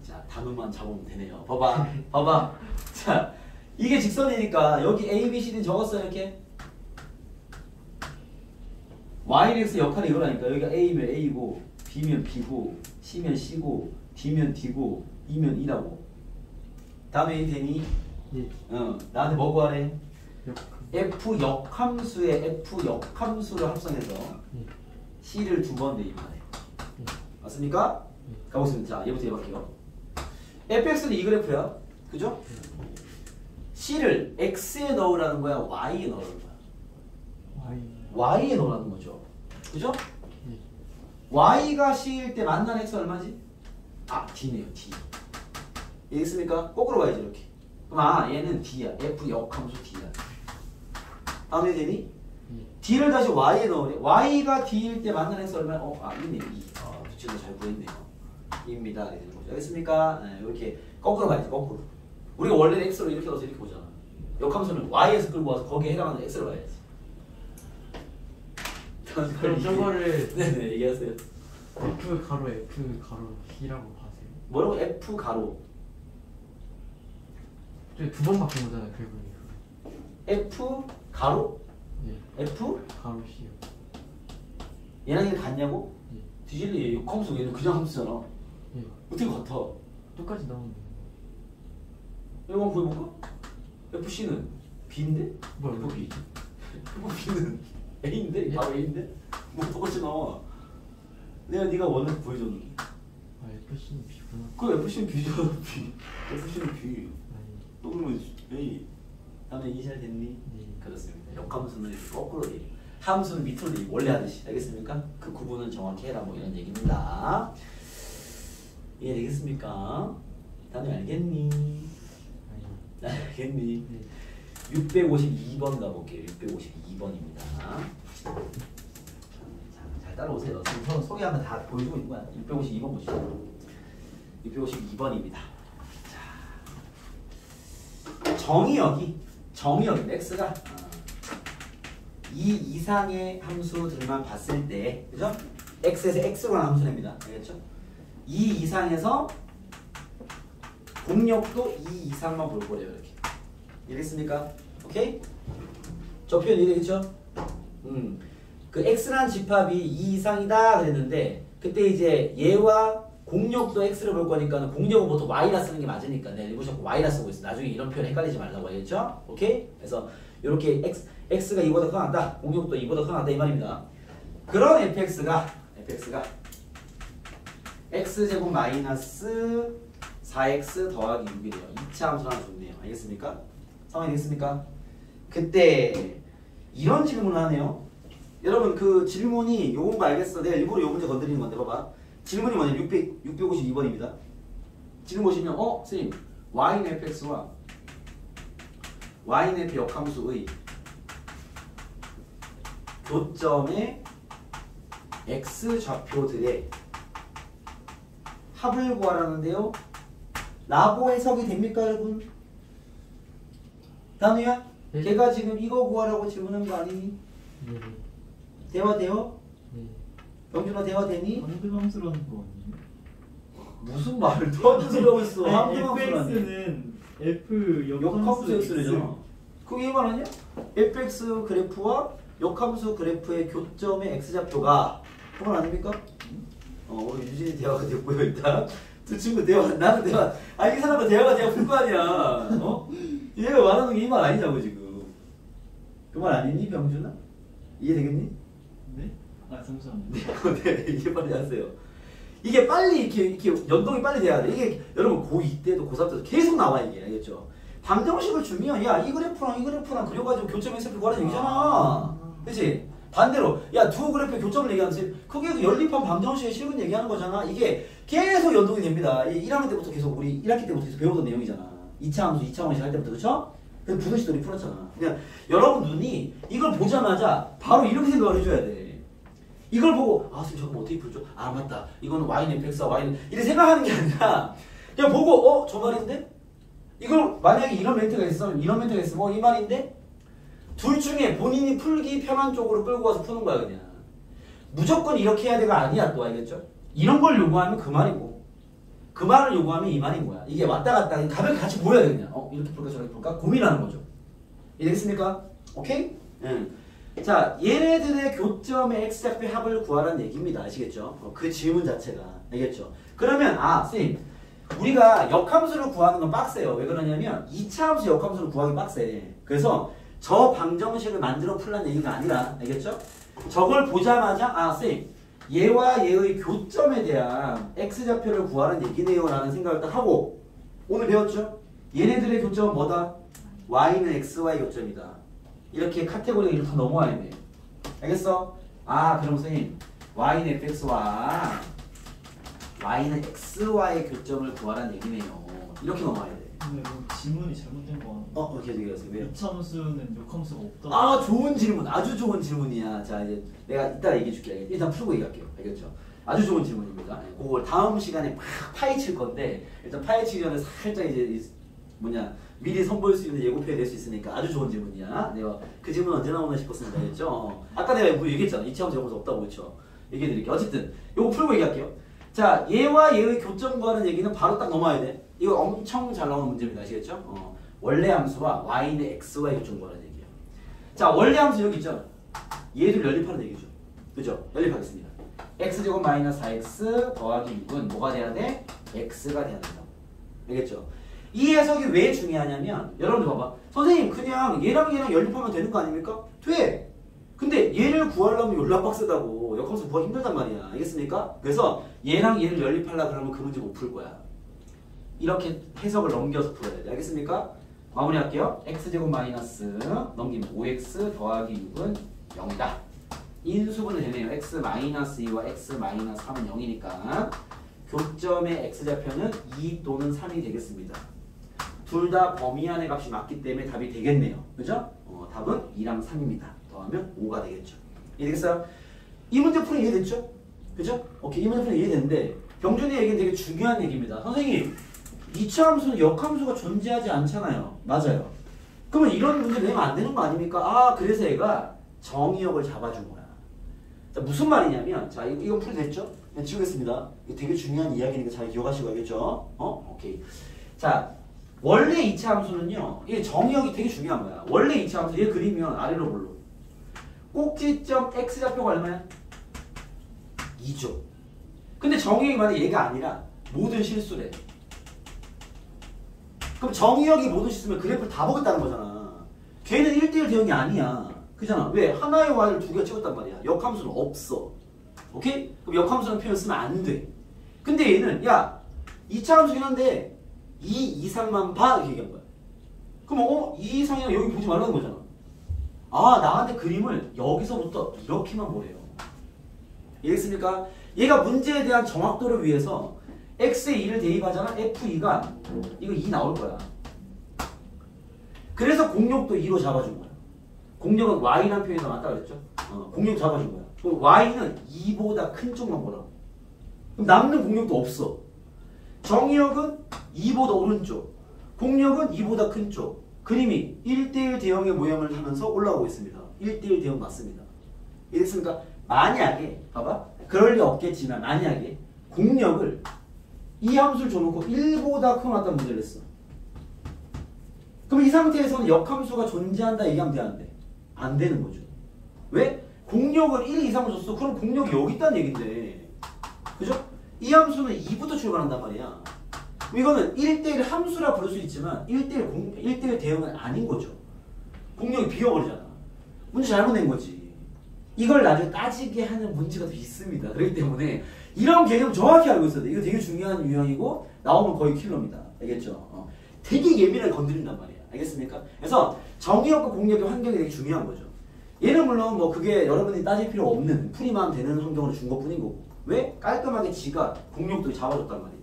자 단우만 잡으면 되네요 봐봐 봐봐 자 이게 직선이니까 여기 A, B, C는 적었어요 이렇게 YX 역할이 이거라니까 여기가 A면 A고 B면 B고 C면 C고 D면 D고 E면 E라고 다음에 A 되니? 예. 나한테 뭐 구하래? 역. F 역함수에 F 역함수를 합성해서 예. C를 2번 대입하네 예. 맞습니까? 예. 가보겠습니다. 자 얘부터 해볼게요. fx는 이 그래프야 그죠? C를 X에 넣으라는 거야 Y에 넣으라는 거야 Y. Y에 넣으라는 거죠 그죠? 예. Y가 C일 때 만난 X 얼마지? 아 D네요 D 이해했습니까? 거꾸로 가야지 이렇게 그럼 얘는 D야 F 역함수 D야 다음에 되니? 예. D를 다시 Y에 넣으래 Y가 D일 때 만난 X 얼마야? 이네요 2 두치도 잘 구했네요 입니다 이렇게 되는 거죠 알겠습니까? 네, 이렇게 거꾸로 가야지 거꾸로 우리가 원래는 X로 이렇게 넣어서 이렇게 보잖아 역함수는 Y에서 끌고 와서 거기에 해당하는 X로 가야지 그럼 저거를 네네 얘기하세요 F 가로 F 가로 B라고 봐세요. 뭐라고? F 가로 저희 2번 바꾼 거잖아요 결국에. F 가로? 예. F? 가로 C요. 얘랑 얘 같냐고? 예. 뒤질리 역함수 얘는 그냥 함수잖아 예. 어떻게 같아? 똑같이 나오는데. 이거 한번 보여볼까? FC는 B인데? 뭐야? FB FB는 A인데? 예? 바로 A인데? 뭐 똑같이 나와 내가 네가 원해서 보여줬는데 아 FC는 B구나. 그 FC는 B잖아 B FC는 B 아니. 또 그러면 A 다음에 이잘 됐니? 네. 그렇습니다 역함수는 이렇게 거꾸로 돼 함수는 밑으로 돼 원래 하듯이 알겠습니까? 그 구분은 정확히 해라 뭐 이런 얘기입니다 이해되겠습니까? 다들 알겠니? 아니. 알겠니? 네. 652번 가볼게요 652번입니다 잘 따라오세요 지금 서로 소개하면 다 보여주고 있는 거야 652번 보시죠 652번입니다 자, 정의역이 x가 2 이상의 함수들만 봤을 때 그죠? x에서 x로 가는 함수입니다 알겠죠? 2 이상에서 공역도 2 이상만 볼 거예요 이렇게 이해됐습니까? 오케이? 저 표현 이해되겠죠? 그 x라는 집합이 2 이상이다 그랬는데 그때 이제 얘와 공역도 x를 볼 거니까 공역은 보통 y라 쓰는 게 맞으니까 내가 일부 자꾸 y라 쓰고 있어 나중에 이런 표현 헷갈리지 말라고 알겠죠? 오케이? 그래서 이렇게 x가 2보다 커났다 공역도 2보다 커났다 이 말입니다 그런 fx가 x제곱 마이너스 4x 더하기 6이 돼요 2차 함수를 하나 줬네요 알겠습니까? 상황이 되겠습니까? 그때 이런 질문을 하네요 여러분 그 질문이 요건 거 알겠어 내가 일부러 요 문제 건드리는 건데 봐봐 질문이 뭐냐면 652번입니다 지금 보시면 선생님 y는 fx와 y는 f 역함수의 교점의 x좌표들의 합을 구하라는데요 라고 해석이 됩니까 여러분? 단우야? 네. 걔가 지금 이거 구하라고 질문한 거 아니니? 네. 대화돼요? 네. 영준아 대화되니? 함수라는 거 아니에요? 무슨 말을 던지려고 있어 함수함수라니 fx는 f 역함수 x래잖아 그게 이 말 아니야? fx 그래프와 역함수 그래프의 교점의 x좌표가 그건 아닙니까? 우리 유진이 대화가 됐고요 일단 두 친구 대화 나는 대화 이 사람과 대화가 될 거 아니야 얘가 말하는 게 이 말 아니냐고 지금 그 말 아니니 병준아? 이해되겠니? 네? 아 잠시만요. 네 이게 빨리 하세요 이게 빨리 이렇게 연동이 빨리 돼야 돼 이게 여러분 고2 때도 고3 때도 계속 나와 이게 알겠죠? 방정식을 주면 야 이 그래프랑 이 그래프랑 그려가지고 교점 x표 구하라는 얘기잖아 그치? 반대로 야 두 그래프의 교점을 얘기하는지 그게 연립한 방정식의 실근 얘기하는 거잖아 이게 계속 연동이 됩니다 1학년 때부터 계속 우리 1학기 때부터 계속 배우던 내용이잖아 2차 함수 2차 원식 할 때부터 그쵸? 그래서 부등식도 우리 풀었잖아 그냥 여러분 눈이 이걸 보자마자 바로 이렇게 생각을 해줘야 돼 이걸 보고 선생님 저거 어떻게 풀죠? 맞다 이거는 y는 fx와 y는 이렇게 생각하는 게 아니라 그냥 보고 저 말인데? 이걸 만약에 이런 멘트가 있으면 이 말인데 둘 중에 본인이 풀기 편한 쪽으로 끌고 가서 푸는 거야 그냥. 무조건 이렇게 해야 돼가 아니야 또 알겠죠? 이런 걸 요구하면 그 말이고 그 말을 요구하면 이 말인 거야. 이게 왔다 갔다 가볍게 같이 보여야 돼 그냥. 이렇게 풀까 저렇게 풀까 고민하는 거죠. 이해됐습니까? 오케이? 응. 자, 얘네들의 교점의 x좌표 합을 구하라는 얘기입니다. 아시겠죠? 그 질문 자체가. 알겠죠? 그러면 선생님 우리가 역함수를 구하는 건 빡세요. 왜 그러냐면 2차 함수 역함수를 구하기 빡세. 그래서 저 방정식을 만들어 풀라는 얘기가 아니라 알겠죠? 저걸 보자마자 선생님 얘와 얘의 교점에 대한 x좌표를 구하라는 얘기네요 라는 생각을 딱 하고 오늘 배웠죠? 얘네들의 교점은 뭐다? y는 xy 교점이다. 이렇게 카테고리가 이렇게 다 넘어와야 돼. 알겠어? 그럼 선생님 y는 fx와 y는 xy의 교점을 구하라는 얘기네요. 이렇게 넘어와야 돼. 근데 뭐 지문이 잘못된 거 같아요. 계속 얘기하세요. 왜요? 이차함수는 역함수가 없다. 좋은 질문. 아주 좋은 질문이야. 자, 이제 내가 이따 얘기해 줄게. 일단 풀고 얘기할게요. 알겠죠? 아주 좋은 질문입니다. 그걸 다음 시간에 막 파헤칠 건데 일단 파헤치기 전에 살짝 이제 미리 선보일 수 있는 예고편이 될 수 있으니까 아주 좋은 질문이야. 내가 그 질문 언제 나오나 싶었습니다. 알겠죠? 아까 내가 뭐 얘기했잖아. 2차함수 역함수 없다고 그렇죠? 얘기해 드릴게요. 어쨌든 요거 풀고 얘기할게요. 자, 얘와 얘의 교점 구하는 얘기는 바로 딱 넘어야 돼. 이거 엄청 잘 나오는 문제입니다. 아시겠죠? 원래 함수와 y는 xy 교점 구하는 얘기야. 자, 원래 함수 여기 있죠? 얘를 연립하는 얘기죠. 그죠? 연립하겠습니다. x제곱 마이너스 4x 더하기 6은 뭐가 돼야 돼? x가 돼야 된다. 알겠죠? 이 해석이 왜 중요하냐면 여러분들 봐봐. 선생님 그냥 얘랑 연립하면 되는 거 아닙니까? 돼! 근데 얘를 구하려면 연락 빡세다고. 역함수 구하기 힘들단 말이야. 알겠습니까? 그래서 얘랑 얘를 연립하려고 그러면 그 문제 못 풀 거야. 이렇게 해석을 넘겨서 풀어야 돼. 알겠습니까? 마무리할게요. x제곱 마이너스 넘기면 5x 더하기 6은 0이다. 인수분해 되네요. x 마이너스 2와 x 마이너스 3은 0이니까 교점의 x좌표는 2 또는 3이 되겠습니다. 둘 다 범위 안의 값이 맞기 때문에 답이 되겠네요. 그죠? 답은 2랑 3입니다. 더하면 5가 되겠죠. 이해되겠어요? 이 문제 풀이 이해됐죠? 그죠? 오케이. 이 문제 풀이 이해됐는데 병준이 얘기는 되게 중요한 얘기입니다. 선생님 2차 함수는 역함수가 존재하지 않잖아요. 맞아요. 그러면 이런 문제 내면 안 되는 거 아닙니까? 그래서 얘가 정의역을 잡아준 거야. 자, 무슨 말이냐면 자 이건 풀이 됐죠? 네, 지우겠습니다. 이거 되게 중요한 이야기니까 잘 기억하시고 알겠죠? 오케이. 자 원래 2차 함수는요. 이게 정의역이 되게 중요한 거야. 원래 2차 함수 얘 그리면 아래로 볼로 꼭지점 x좌표가 얼마야? 2죠. 근데 정의역이 만약에 얘가 아니라 모든 실수래. 그럼 정의역이 모든 실수면 그래프를 다 보겠다는 거잖아. 걔는 1대1 대응이 아니야. 그잖아. 왜? 하나의 y를 두 개가 찍었단 말이야. 역함수는 없어. 오케이? 그럼 역함수라는 표현 쓰면 안 돼. 근데 얘는 2차 함수긴 한데 2 이상만 봐 이렇게 얘기한 거야. 그럼 2 이상이면 여기 보지 말라는 거잖아. 나한테 그림을 여기서부터 이렇게만 보래요. 이해했습니까? 얘가 문제에 대한 정확도를 위해서 x에 2를 대입하잖아. f2가 이거 2 나올 거야. 그래서 공역도 2로 잡아준 거야. 공역은 y라는 표현이 맞다 그랬죠? 공역 잡아준 거야. 그럼 y는 2보다 큰 쪽만 보라고. 그럼 남는 공역도 없어. 정의역은 2보다 오른쪽, 공역은 2보다 큰 쪽. 그림이 1대1 대형의 모양을 하면서 올라오고 있습니다. 1대1 대형 맞습니다. 이해됐습니까? 만약에 봐봐. 그럴 리 없겠지만 만약에 공역을 이 함수를 줘놓고 1보다 큰 왔다는 문제를 했어. 그럼 이 상태에서는 역함수가 존재한다 얘기하면 돼, 안 돼? 안 되는 거죠. 왜? 공역을 1 이상을 줬어. 그럼 공역이 여기 있다는 얘긴데. 그죠? 이 함수는 2부터 출발한단 말이야. 이거는 1대1 함수라 부를 수 있지만 1대1 대응은 아닌 거죠. 공역이 비어버리잖아. 문제 잘못 낸 거지. 이걸 나중에 따지게 하는 문제가 더 있습니다. 그렇기 때문에 이런 개념 정확히 알고 있어야 돼. 이거 되게 중요한 유형이고 나오면 거의 킬러입니다. 알겠죠? 되게 예민하게 건드린단 말이야. 알겠습니까? 그래서 정의역과 공역의 환경이 되게 중요한 거죠. 얘는 물론 뭐 그게 여러분이 따질 필요 없는 풀이만 되는 환경으로 준 것뿐인 거고. 왜? 깔끔하게 지가 공역도 잡아줬단 말이야.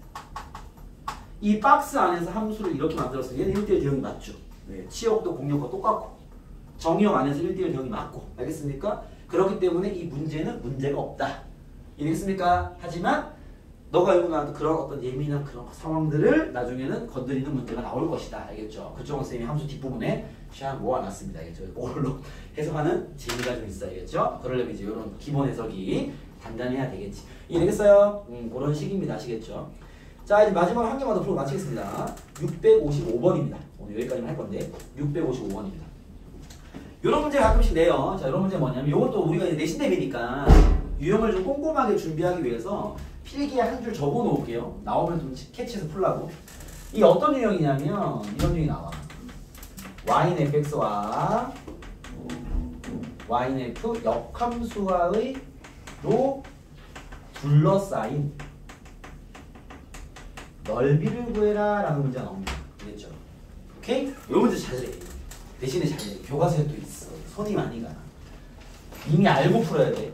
이 박스 안에서 함수를 이렇게 만들어서 얘는 1대1 대응이 맞죠. 네. 치역도 공역과 똑같고 정의역 안에서 1대1 대응이 맞고. 알겠습니까? 그렇기 때문에 이 문제는 문제가 없다. 이해겠습니까? 하지만 너가 알고 그런 어떤 예민한 그런 상황들을 나중에는 건드리는 문제가 나올 것이다. 알겠죠? 그쪽은 쌤이 함수 뒷부분에 쫙 모아놨습니다. 알겠죠? 이걸로 해석하는 재미가 좀 있어. 알겠죠? 그러려면 이제 이런 기본 해석이 단단해야 되겠지. 이해되겠어요? 그런 식입니다. 아시겠죠? 자, 이제 마지막으로 한 개만 더 풀고 마치겠습니다. 655번입니다. 오늘 여기까지만 할 건데 655번입니다. 이런 문제 가끔씩 내요. 자, 이런 문제 뭐냐면 이것도 우리가 이제 내신 대비니까 유형을 좀 꼼꼼하게 준비하기 위해서 필기에 한 줄 적어 놓을게요. 나오면 좀 캐치해서 풀라고. 이게 어떤 유형이냐면 이런 유형이 나와. yfx와 yf 역함수와의 로 둘러싸인 넓이를 구해라 라는 문제가 나옵니다. 알겠죠? 오케이? 이 문제 잘 내. 대신에 잘 내. 교과서에 또 있어. 손이 많이 가. 이미 알고 풀어야 돼.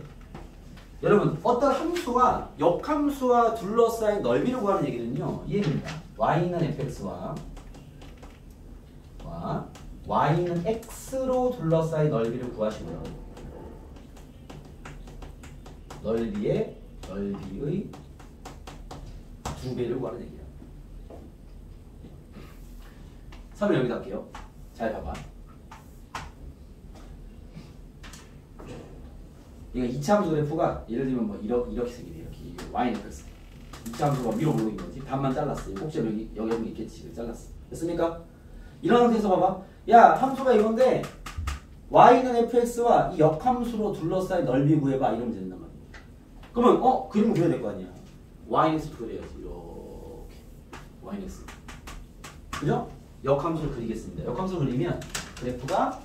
여러분, 어떤 함수와 역함수와 둘러싸인 넓이를 구하는 얘기는요, 이해입니다. y는 fx와 y는 x로 둘러싸인 넓이를 구하시고요. 넓이의 2배를 구하는 얘기야. 설명 여기다 할게요. 잘 봐봐. 이거 2차 함수 그래프가 예를 들면 뭐 이렇게 생기네. 이렇게 y는 fx. 2차 함수가 위로 올라오는 거지. 반만 잘랐어. 꼭지점 여기 있겠지. 잘랐어. 됐습니까? 이런 상태에서 봐봐. 야, 함수가 이건데 y는 fx와 이 역함수로 둘러싸인 넓이 구해봐. 이러면 된단 말이야. 그러면 그림을 그려야 될 거 아니야. y는 x 그려야지. 이렇게 y는 x. 그죠? 역함수를 그리겠습니다. 역함수를 그리면 그래프가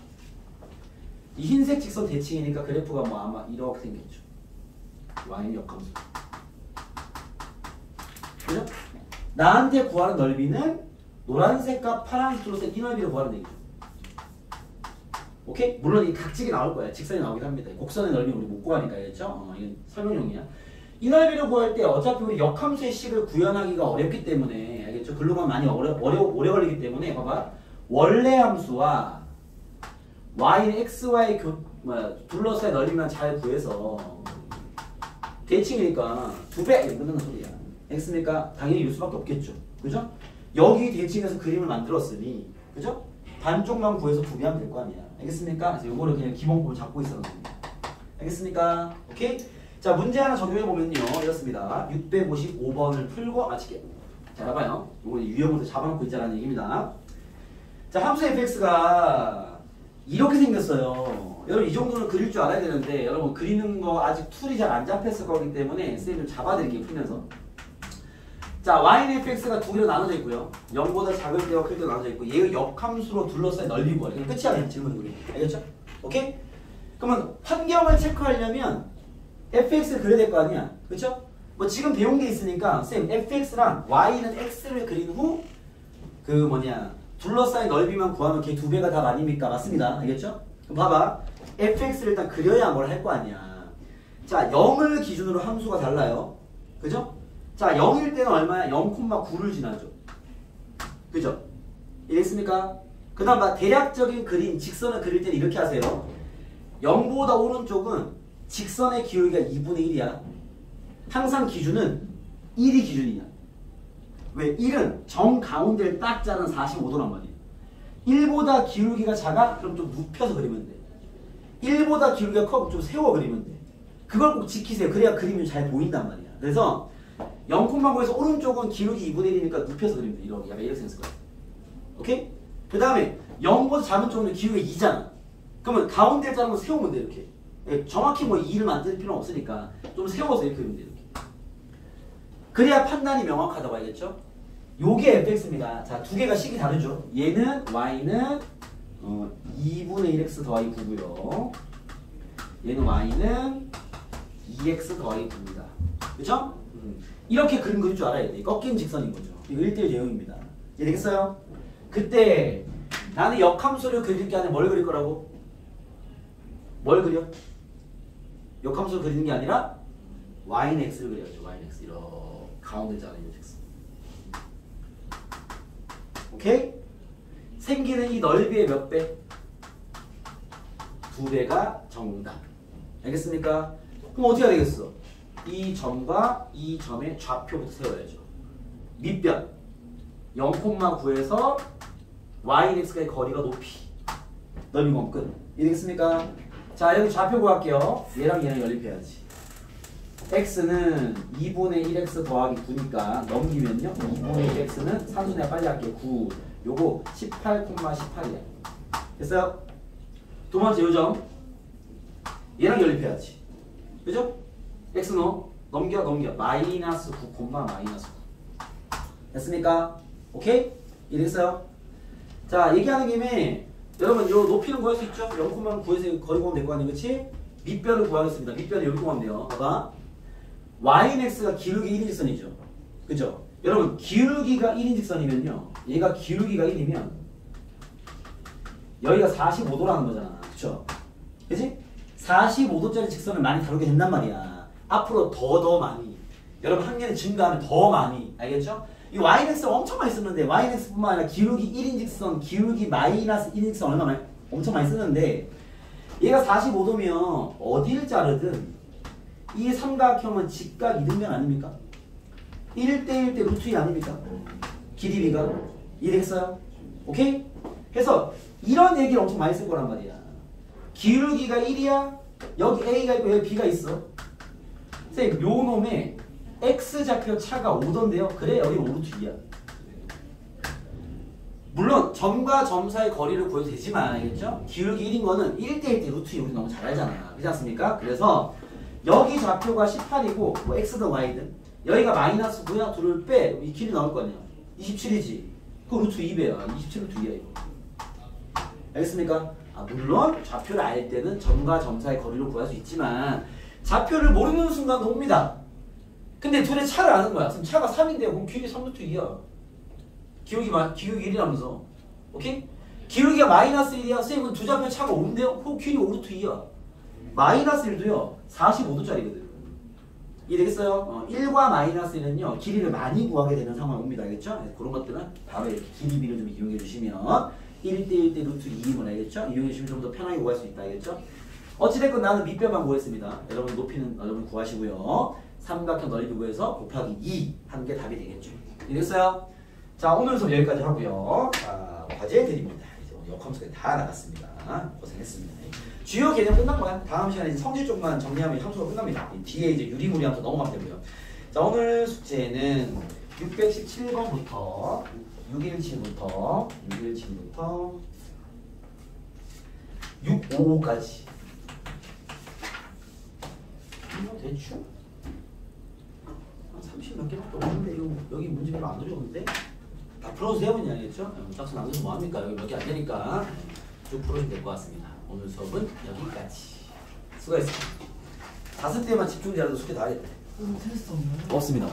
이 흰색 직선 대칭이니까 그래프가 뭐 아마 이렇게 생겼죠. y는 역함수. 그죠? 나한테 구하는 넓이는 노란색과 파란색으로 쓴 이 넓이를 구하는 얘기죠. 오케이? 물론 이 각직이 나올 거야. 직선이 나오긴 합니다. 곡선의 넓이는 우리 못 구하니까. 알겠죠? 이건 설명용이야. 이 넓이를 구할 때 어차피 우리 역함수의 식을 구현하기가 어렵기 때문에, 알겠죠? 글로만 많이 오래 걸리기 때문에 봐봐. 원래 함수와 y는 x와의 둘러싸인 넓이만 잘 구해서 대칭이니까 2배 이렇게 끝나는 소리야. x니까 당연히 일 수밖에 없겠죠. 그죠? 여기 대칭에서 그림을 만들었으니, 그죠? 반쪽만 구해서 2배 하면 될 거 아니야. 알겠습니까? 그래서 요거를 그냥 기본법을 잡고 있어야 됩니다. 알겠습니까? 오케이? 자, 문제 하나 적용해보면요. 이렇습니다. 655번을 풀고 마칠게요. 자, 봐봐요. 요거 유형으로 잡아놓고 있자라는 얘기입니다. 자, 함수 fx가 이렇게 생겼어요. 여러분, 이 정도는 그릴 줄 알아야 되는데, 여러분, 그리는 거 아직 툴이 잘 안 잡혔을 거기 때문에 쌤이 좀 잡아드릴게요. 풀면서. 자, y는 fx가 두 개로 나눠져 있고요. 0보다 작을 때와 클 때로 나눠져 있고, 얘의 역함수로 둘러싸인 넓이 구하래. 그냥 끝이야, 그냥 질문이 우리. 알겠죠? 오케이? 그러면 환경을 체크하려면 fx를 그려야 될 거 아니야. 그쵸? 뭐 지금 배운 게 있으니까 쌤 fx랑 y는 x를 그린 후 둘러싸인 넓이만 구하면 걔 2배가 답 아닙니까? 맞습니다. 알겠죠? 그럼 봐봐. fx를 일단 그려야 뭘 할 거 아니야. 자, 0을 기준으로 함수가 달라요. 그죠? 자, 0일 때는 얼마야? 0,9를 지나죠. 그죠? 이해했습니까? 그 다음 대략적인 그림, 직선을 그릴 때는 이렇게 하세요. 0보다 오른쪽은 직선의 기울기가 2분의 1이야. 항상 기준은 1이 기준이야. 왜? 1은 정가운데를 딱 자른 45도란 말이야. 1보다 기울기가 작아? 그럼 좀 눕혀서 그리면 돼. 1보다 기울기가 커? 좀 세워 그리면 돼. 그걸 꼭 지키세요. 그래야 그림이 잘 보인단 말이야. 그래서 0,9에서 오른쪽은 기울기 2분의 1이니까 눕혀서 그리면 돼. 이렇게 약간 이렇게 생겼을 거야. 오케이? 그 다음에 0보다 작은 쪽은 기울기가 2잖아. 그러면 가운데를 자른 거 세우면 돼. 이렇게. 정확히 뭐 2를 만들 필요는 없으니까 좀 세워서 이렇게 그리면 돼. 이렇게. 그래야 판단이 명확하다고 알겠죠? 요게 fx입니다. 자, 두 개가 식이 다르죠? 얘는 y는 2분의 1x 더하기 9고요. 얘는 y는 2x 더하기 9입니다. 그쵸? 이렇게 그림 그릴 줄 알아야 돼. 꺾인 직선인 거죠. 이거 1대1 제형입니다. 이해되겠어요? 그때 나는 역함수를 그릴 게 아니라 뭘 그릴 거라고? 뭘 그려? 역함수를 그리는 게 아니라 y는 x를 그려야죠. y는 x. 이렇게 가운데 자르는 직선. 오케이? 생기는 이 넓이의 몇 배? 2배가 정답. 알겠습니까? 그럼 어떻게 해야 되겠어? 이 점과 이 점의 좌표부터 세워야죠. 밑변 0,9에서 yx의 거리가 높이 넓이 공 끝. 이해되겠습니까? 자, 여기 좌표 구할게요. 얘랑 얘랑 연립해야지. x는 2분의 1x 더하기 9니까 넘기면요 2분의 1x는 산수내가 빨리 할게요. 9 요거 18,18이야. 됐어요? 두 번째 요점 얘랑 연립해야지. 그죠? x 넘겨 마이너스 9, 마이너스 9. 됐습니까? 오케이? 이해됐어요? 자, 얘기하는 김에 여러분 요 높이는 구할 수 있죠? 0,9에서 거리 구하면 될 거 아니에요? 그치? 밑변을 구하겠습니다. 밑변을 여기 구하면 돼요. 봐봐. yx가 기울기 1인직선이죠. 그죠? 여러분 기울기가 1인직선이면요. 얘가 기울기가 1이면 여기가 45도라는 거잖아. 그쵸? 그치? 45도짜리 직선을 많이 다루게 된단 말이야. 앞으로 더 많이. 여러분 학년이 증가하면 더 많이. 알겠죠? 이 yx를 엄청 많이 쓰는데 yx뿐만 아니라 기울기 1인직선, 기울기 마이너스 1인직선 엄청 많이 쓰는데 얘가 45도면 어딜 자르든 이 삼각형은 직각 이등변 아닙니까? 1대1 대 루트 2 아닙니까? 길이비가 이해됐어요? 오케이? 해서 이런 얘기를 엄청 많이 쓸 거란 말이야. 기울기가 1이야. 여기 A가 있고 여기 B가 있어. 선생님 요 놈의 X좌표 차가 5던데요. 그래 여기 5루트 2야. 물론 점과 점 사이 거리를 구해도 되지만 알겠죠? 기울기 1인 거는 1대1 대 루트 2 우리 너무 잘 알잖아. 그렇지 않습니까? 그래서 여기 좌표가 18이고 뭐 X든 Y든 여기가 마이너스 9야. 둘을 빼. 이 길이 나올 거 아니야. 27이지. 그 루트 2배야. 27 루트 2야 이거. 알겠습니까? 물론 좌표를 알 때는 점과 점 사이 거리를 구할 수 있지만 좌표를 모르는 순간 옵니다. 근데 둘의 차를 아는 거야. 그럼 차가 3인데요. 그럼 길이 3루트 2야. 기울기 1이라면서. 오케이? 기울기가 마이너스 1이야. 선생님은 두 좌표 차가 5인데요. 그 길이 5루트 2야. 마이너스 1도요. 45도짜리거든. 이해되겠어요? 1과 마이너스 1은요. 길이를 많이 구하게 되는 상황이 옵니다. 알겠죠? 그런 것들은 바로 이렇게 길이비를 좀 이용해 주시면 1대1 대 루트 2임을 알겠죠? 이용해 주시면 좀 더 편하게 구할 수 있다. 알겠죠? 어찌됐건 나는 밑변만 구했습니다. 여러분 높이는 여러분 구하시고요. 삼각형 넓이 구해서 곱하기 2 하는 게 답이 되겠죠. 이해됐어요? 자, 오늘 수업 여기까지 하고요. 자, 과제 드립니다. 이제 오늘 역함수까지 다 나갔습니다. 고생했습니다. 주요 개념 끝난 거야. 다음 시간에 이제 성질 쪽만 정리하면 함수가 끝납니다. 뒤에 이제 유리무리함수 넘어가면 되고요. 자, 오늘 숙제는 617번부터 617부터 655까지. 대충 한 30몇 개밖에 없는데 이거 여기 문제 별로 안 어려운데 다 풀어주세요. 그냥 알겠죠? 짝수 나누면 뭐합니까? 여기 몇 개 안 되니까 쭉 풀어주면 될 것 같습니다. 오늘 수업은 여기까지. 수고했습니다. 5대만 집중 잘해도 숙제 다 하겠다. 테스트 없나요? 없습니다.